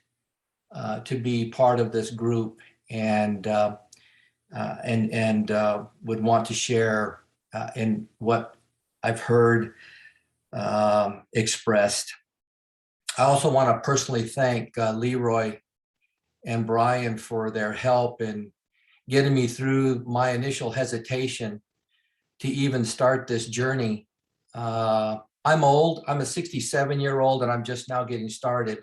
to be part of this group, and would want to share in what I've heard expressed. I also want to personally thank Leroy and Brian for their help in getting me through my initial hesitation to even start this journey. I'm old, I'm a 67-year-old, and I'm just now getting started.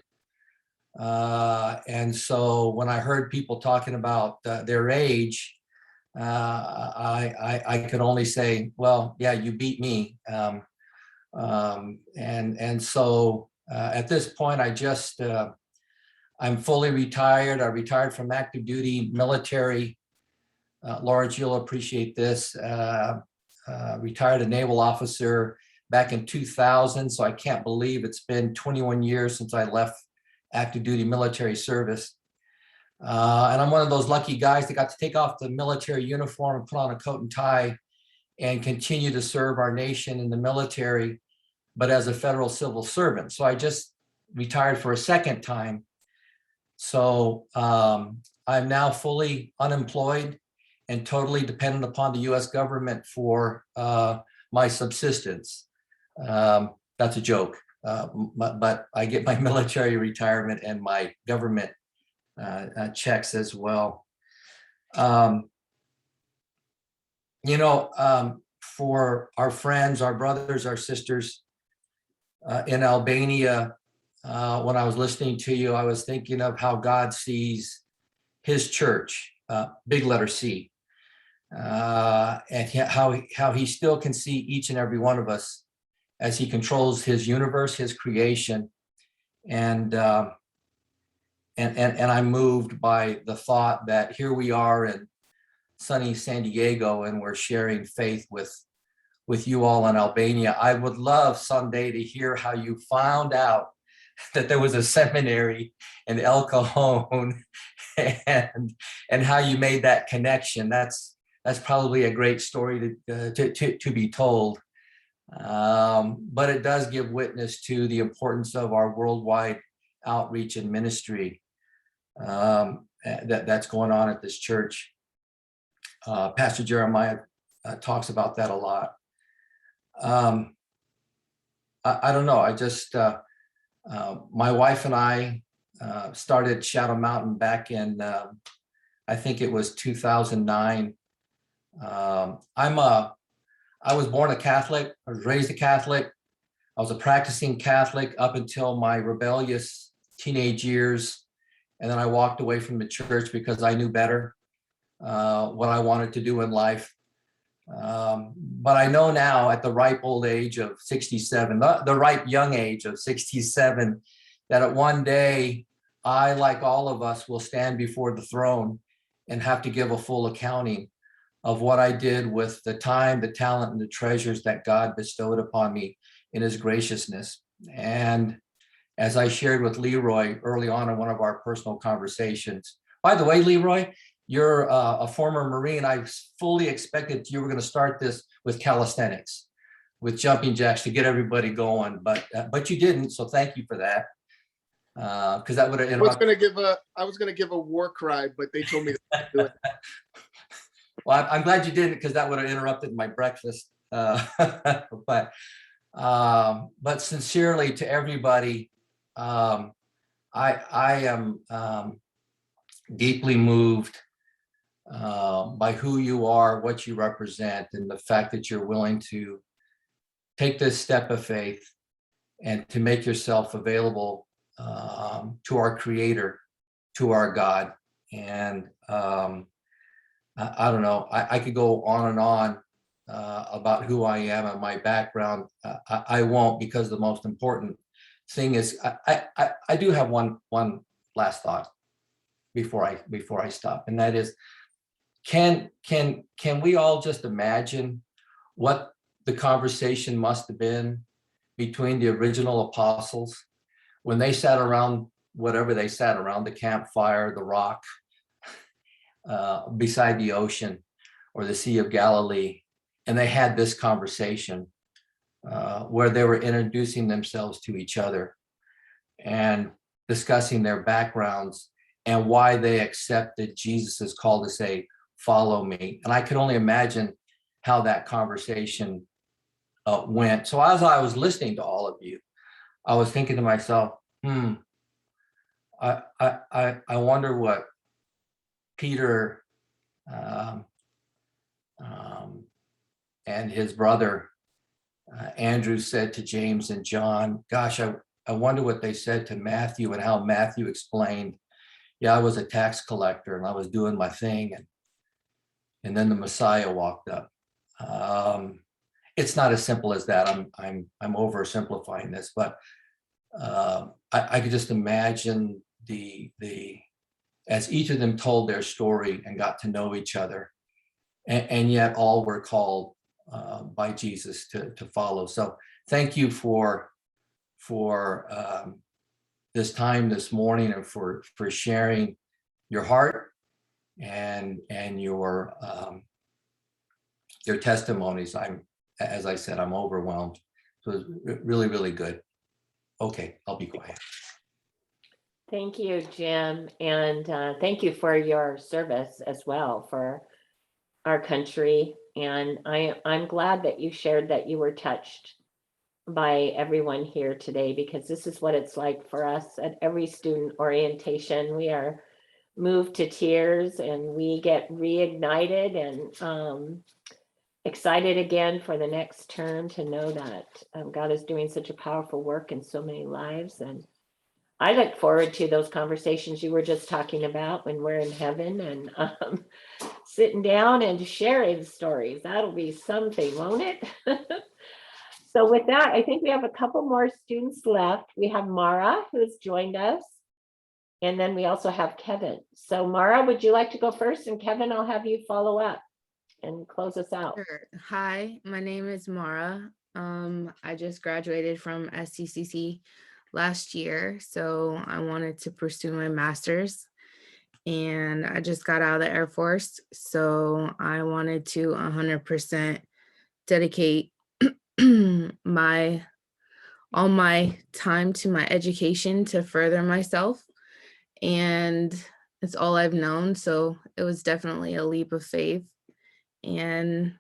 And so when I heard people talking about their age, I could only say, well, yeah, you beat me. And so at this point, I'm fully retired. I retired from active duty military. Lawrence, you'll appreciate this. Retired a naval officer back in 2000. So I can't believe it's been 21 years since I left active duty military service. And I'm one of those lucky guys that got to take off the military uniform and put on a coat and tie and continue to serve our nation in the military, but as a federal civil servant. So I just retired for a second time. So I'm now fully unemployed and totally dependent upon the US government for my subsistence. That's a joke, but I get my military retirement and my government checks as well. For our friends, our brothers, our sisters in Albania, when I was listening to you, I was thinking of how God sees his church, big letter C, and how he still can see each and every one of us as he controls his universe, his creation. And I'm moved by the thought that here we are in sunny San Diego and we're sharing faith with you all in Albania. I would love someday to hear how you found out that there was a seminary in El Cajon and how you made that connection. That's probably a great story to be told. But it does give witness to the importance of our worldwide outreach and ministry that's going on at this church. Pastor Jeremiah talks about that a lot. I don't know. I just, my wife and I started Shadow Mountain back in, I think it was 2009. I was born a Catholic. I was raised a Catholic. I was a practicing Catholic up until my rebellious teenage years. And then I walked away from the church because I knew better what I wanted to do in life. But I know now at the ripe old age of 67, the ripe young age of 67, that at one day, I, like all of us, will stand before the throne and have to give a full accounting of what I did with the time, the talent, and the treasures that God bestowed upon me in his graciousness. And as I shared with Leroy early on in one of our personal conversations, by the way, Leroy, you're a former Marine. I fully expected you were going to start this with calisthenics, with jumping jacks to get everybody going, but you didn't. So thank you for that, because that would have interrupted. I was going to give a war cry, but they told me to do it. Well, I'm glad you didn't, because that would have interrupted my breakfast. But sincerely to everybody, I am deeply moved by who you are, what you represent, and the fact that you're willing to take this step of faith and to make yourself available to our Creator, to our God. And I don't know, I could go on and on about who I am and my background. I won't, because the most important thing is I do have one last thought before I stop, and that is, can we all just imagine what the conversation must have been between the original apostles when they sat around, whatever they sat around, the campfire, the rock, beside the ocean or the Sea of Galilee, and they had this conversation where they were introducing themselves to each other and discussing their backgrounds and why they accepted Jesus' call to say, "Follow me." And I can only imagine how that conversation went. So as I was listening to all of you, I was thinking to myself, I wonder what Peter and his brother Andrew said to James and John. Gosh, I wonder what they said to Matthew, and how Matthew explained, yeah, I was a tax collector and I was doing my thing, and then the Messiah walked up. It's not as simple as that. I'm oversimplifying this, but I could just imagine the as each of them told their story and got to know each other, and yet all were called by Jesus to follow. So thank you for this time this morning and for sharing your heart and your testimonies. As I said, I'm overwhelmed. So it's really, really good. Okay, I'll be quiet. Thank you, Jim. And thank you for your service as well for our country. And I'm glad that you shared that you were touched by everyone here today, because this is what it's like for us at every student orientation. We are moved to tears and we get reignited and excited again for the next term to know that God is doing such a powerful work in so many lives. And I look forward to those conversations you were just talking about when we're in heaven and sitting down and sharing stories. That'll be something, won't it? So with that, I think we have a couple more students left. We have Mara, who's joined us. And then we also have Kevin. So Mara, would you like to go first? And Kevin, I'll have you follow up and close us out. Sure. Hi, my name is Mara. I just graduated from SCCC last year, so I wanted to pursue my master's, and I just got out of the Air Force, so I wanted to 100% dedicate all my time to my education to further myself, and it's all I've known, so it was definitely a leap of faith. And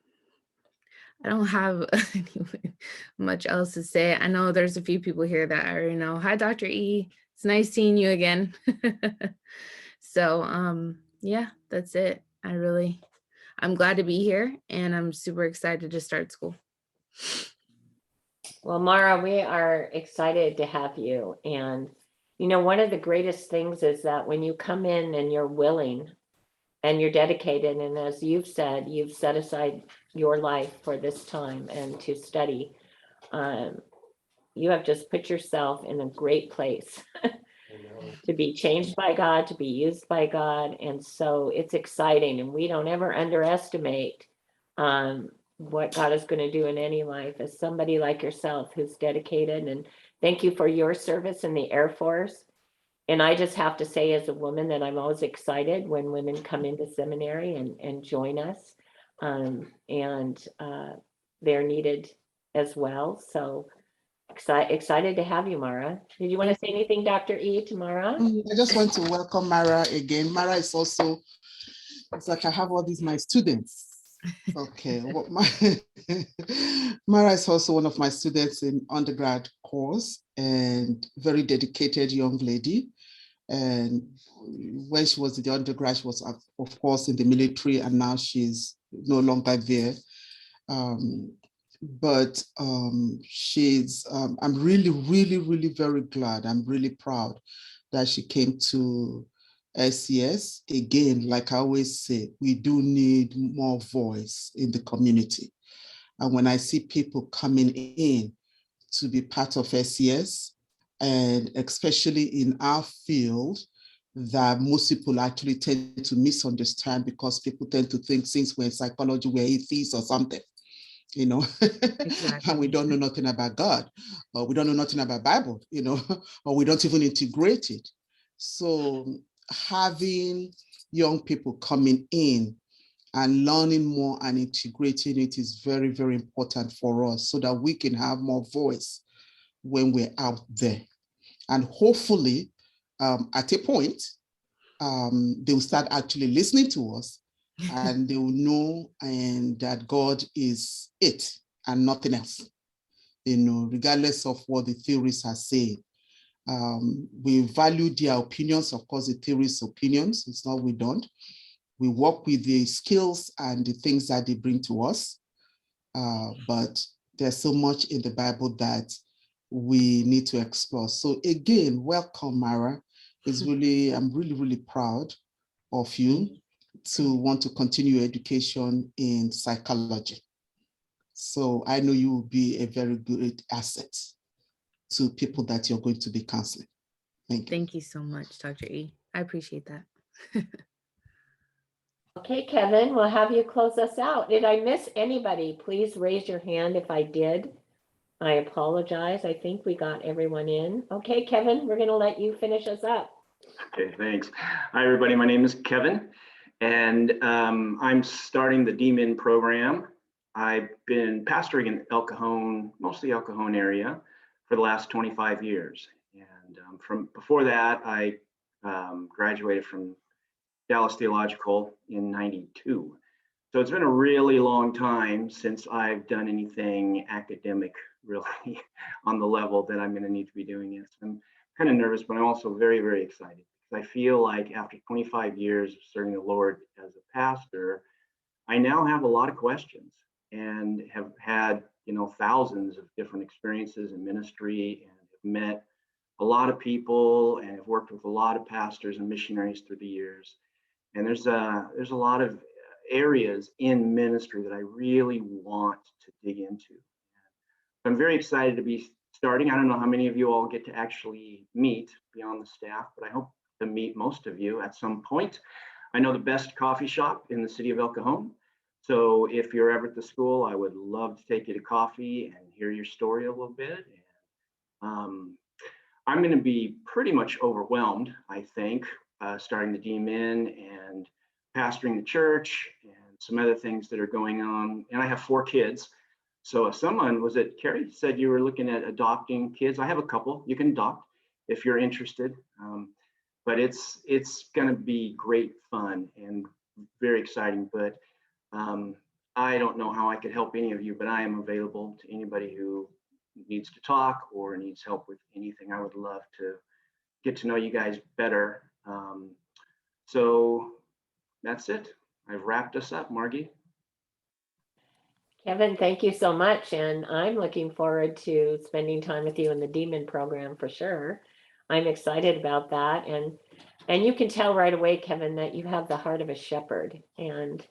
I don't have much else to say. I know there's a few people here that I already know. Hi, Dr. E. It's nice seeing you again. So yeah, that's it. I'm glad to be here and I'm super excited to start school. Well, Mara, we are excited to have you. And, you know, one of the greatest things is that when you come in and you're willing and you're dedicated, and as you've said, you've set aside your life for this time and to study, you have just put yourself in a great place to be changed by God, to be used by God. And so it's exciting, and we don't ever underestimate what God is going to do in any life as somebody like yourself who's dedicated. And thank you for your service in the Air Force. And I just have to say, as a woman, that I'm always excited when women come into seminary and join us. They're needed as well. So excited to have you, Mara. Did you want to say anything, Dr. E, to Mara? I just want to welcome Mara again. Mara is also, it's like I have all these my students. Okay, Mara is also one of my students in undergrad course and very dedicated young lady. And when she was in the undergrad, she was, of course, in the military, and now she's no longer there. But she's, I'm really, really, really very glad. I'm really proud that she came to SCS. Again, like I always say, we do need more voice in the community. And when I see people coming in to be part of SCS, and especially in our field, that most people actually tend to misunderstand, because people tend to think since we're in psychology, we're atheists or something, you know, Exactly. and we don't know nothing about God, or we don't know nothing about Bible, you know, or we don't even integrate it. So having young people coming in and learning more and integrating it is very, very important for us, so that we can have more voice when we're out there. And hopefully at a point, they will start actually listening to us, and they will know and that God is it and nothing else, you know, regardless of what the theorists are saying. We value their opinions, of course, the theorists' opinions. It's not we don't. We work with the skills and the things that they bring to us. But there's so much in the Bible that we need to explore. So again, welcome, Mara. It's really, I'm really, really proud of you to want to continue your education in psychology. So I know you will be a very good asset to people that you're going to be counseling. Thank you. Thank you so much, Dr. E. I appreciate that. Okay, Kevin, we'll have you close us out. Did I miss anybody? Please raise your hand if I did. I apologize. I think we got everyone in. Okay, Kevin, we're going to let you finish us up. Okay, thanks. Hi, everybody. My name is Kevin, and I'm starting the DMIN program. I've been pastoring in El Cajon, mostly El Cajon area, for the last 25 years. And from before that, I graduated from Dallas Theological in '92. So it's been a really long time since I've done anything academic, really, on the level that I'm going to need to be doing it. I'm kind of nervous, but I'm also very, very excited. I feel like after 25 years of serving the Lord as a pastor, I now have a lot of questions and have had, thousands of different experiences in ministry, and have met a lot of people and have worked with a lot of pastors and missionaries through the years. And there's a lot of areas in ministry that I really want to dig into. I'm very excited to be starting. I don't know how many of you all get to actually meet beyond the staff, but I hope to meet most of you at some point. I know the best coffee shop in the city of El Cajon. So if you're ever at the school, I would love to take you to coffee and hear your story a little bit. I'm going to be pretty much overwhelmed, I think, starting the DMIN and pastoring the church and some other things that are going on. And I have 4 kids. So if someone, was it Carrie, said you were looking at adopting kids? I have a couple you can adopt if you're interested. But it's going to be great fun and very exciting. But I don't know how I could help any of you, but I am available to anybody who needs to talk or needs help with anything. I would love to get to know you guys better. So that's it. I've wrapped us up, Margie. Kevin, thank you so much. And I'm looking forward to spending time with you in the DMIN program for sure. I'm excited about that. And you can tell right away, Kevin, that you have the heart of a shepherd. And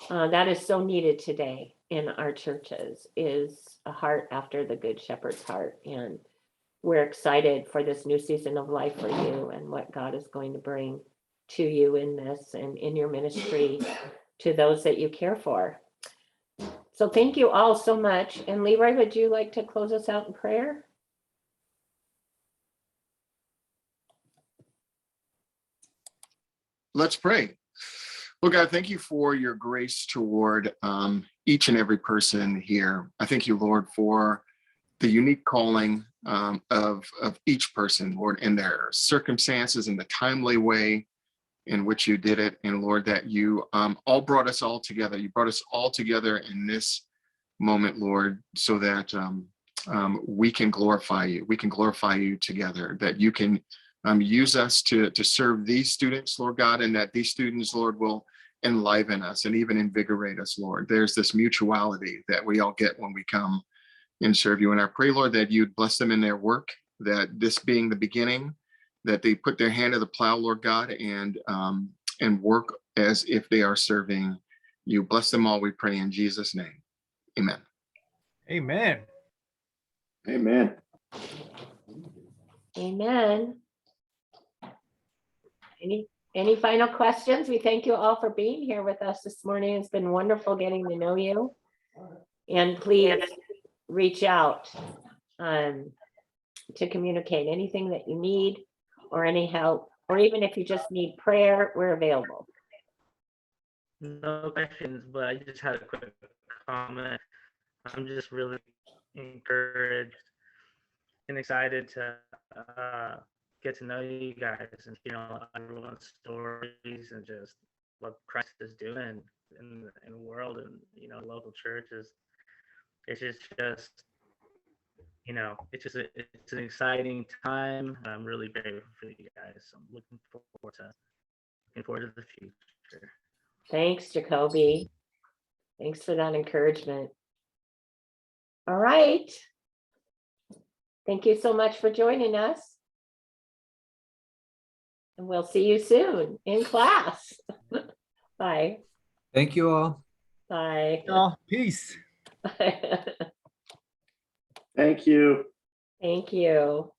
that is so needed today in our churches, is a heart after the good shepherd's heart. And we're excited for this new season of life for you and what God is going to bring to you in this and in your ministry to those that you care for. So thank you all so much. And Leroy, would you like to close us out in prayer? Let's pray. Well, God, thank you for your grace toward each and every person here. I thank you, Lord, for the unique calling of each person, Lord, in their circumstances, in the timely way in which you did it. And Lord, that you all brought us all together. You brought us all together in this moment, Lord, so that we can glorify you. We can glorify you together, that you can use us to serve these students, Lord God, and that these students, Lord, will enliven us and even invigorate us, Lord. There's this mutuality that we all get when we come and serve you. And I pray, Lord, that you'd bless them in their work, that this being the beginning, that they put their hand to the plow, Lord God, and work as if they are serving you. Bless them all, we pray in Jesus' name. Amen. Amen. Amen. Amen. Any final questions? We thank you all for being here with us this morning. It's been wonderful getting to know you. And please reach out to communicate anything that you need or any help, or even if you just need prayer, we're available. No questions, but I just had a quick comment. I'm just really encouraged and excited to get to know you guys and everyone's stories and just what Christ is doing in the world and local churches. It's just it's an exciting time. I'm really grateful for you guys. I'm looking forward to the future. Thanks, Jacoby. Thanks for that encouragement. All right. Thank you so much for joining us. And we'll see you soon in class. Bye. Thank you all. Bye. Oh, peace. Thank you. Thank you.